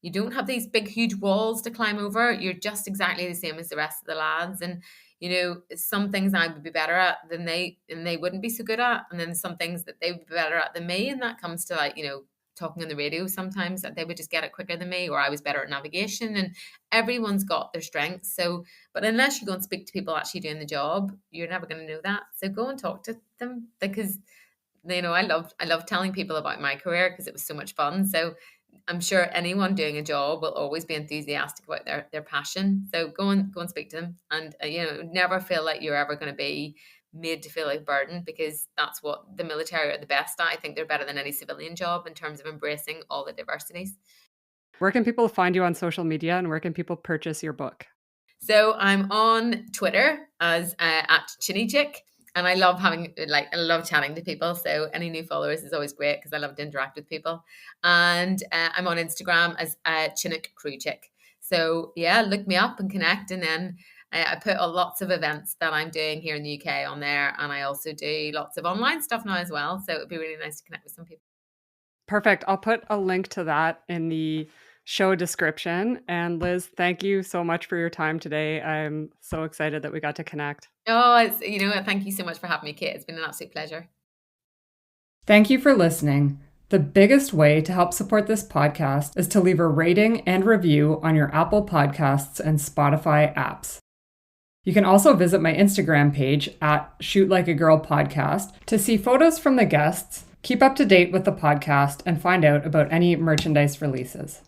you don't have these big, huge walls to climb over. You're just exactly the same as the rest of the lads. And, some things I would be better at than they wouldn't be so good at. And then some things that they would be better at than me. And that comes to talking on the radio sometimes, that they would just get it quicker than me, or I was better at navigation, and everyone's got their strengths. So, but unless you go and speak to people actually doing the job, you're never going to know that. So go and talk to them, because, I love telling people about my career because it was so much fun. So I'm sure anyone doing a job will always be enthusiastic about their passion. So go and speak to them, and never feel like you're ever going to be made to feel like a burden, because that's what the military are the best at. I think they're better than any civilian job in terms of embracing all the diversities. Where can people find you on social media, and where can people purchase your book? So I'm on Twitter as at Chinny Chick. And I love I love chatting to people. So any new followers is always great, because I love to interact with people. And I'm on Instagram as Chinook Crew Chick. So yeah, look me up and connect. And then I put lots of events that I'm doing here in the UK on there. And I also do lots of online stuff now as well. So it'd be really nice to connect with some people. Perfect. I'll put a link to that in the show description. And Liz, thank you so much for your time today. I'm so excited that we got to connect. Oh, thank you so much for having me, Kate. It's been an absolute pleasure. Thank you for listening. The biggest way to help support this podcast is to leave a rating and review on your Apple Podcasts and Spotify apps. You can also visit my Instagram page at Shoot Like a Girl Podcast to see photos from the guests, keep up to date with the podcast, and find out about any merchandise releases.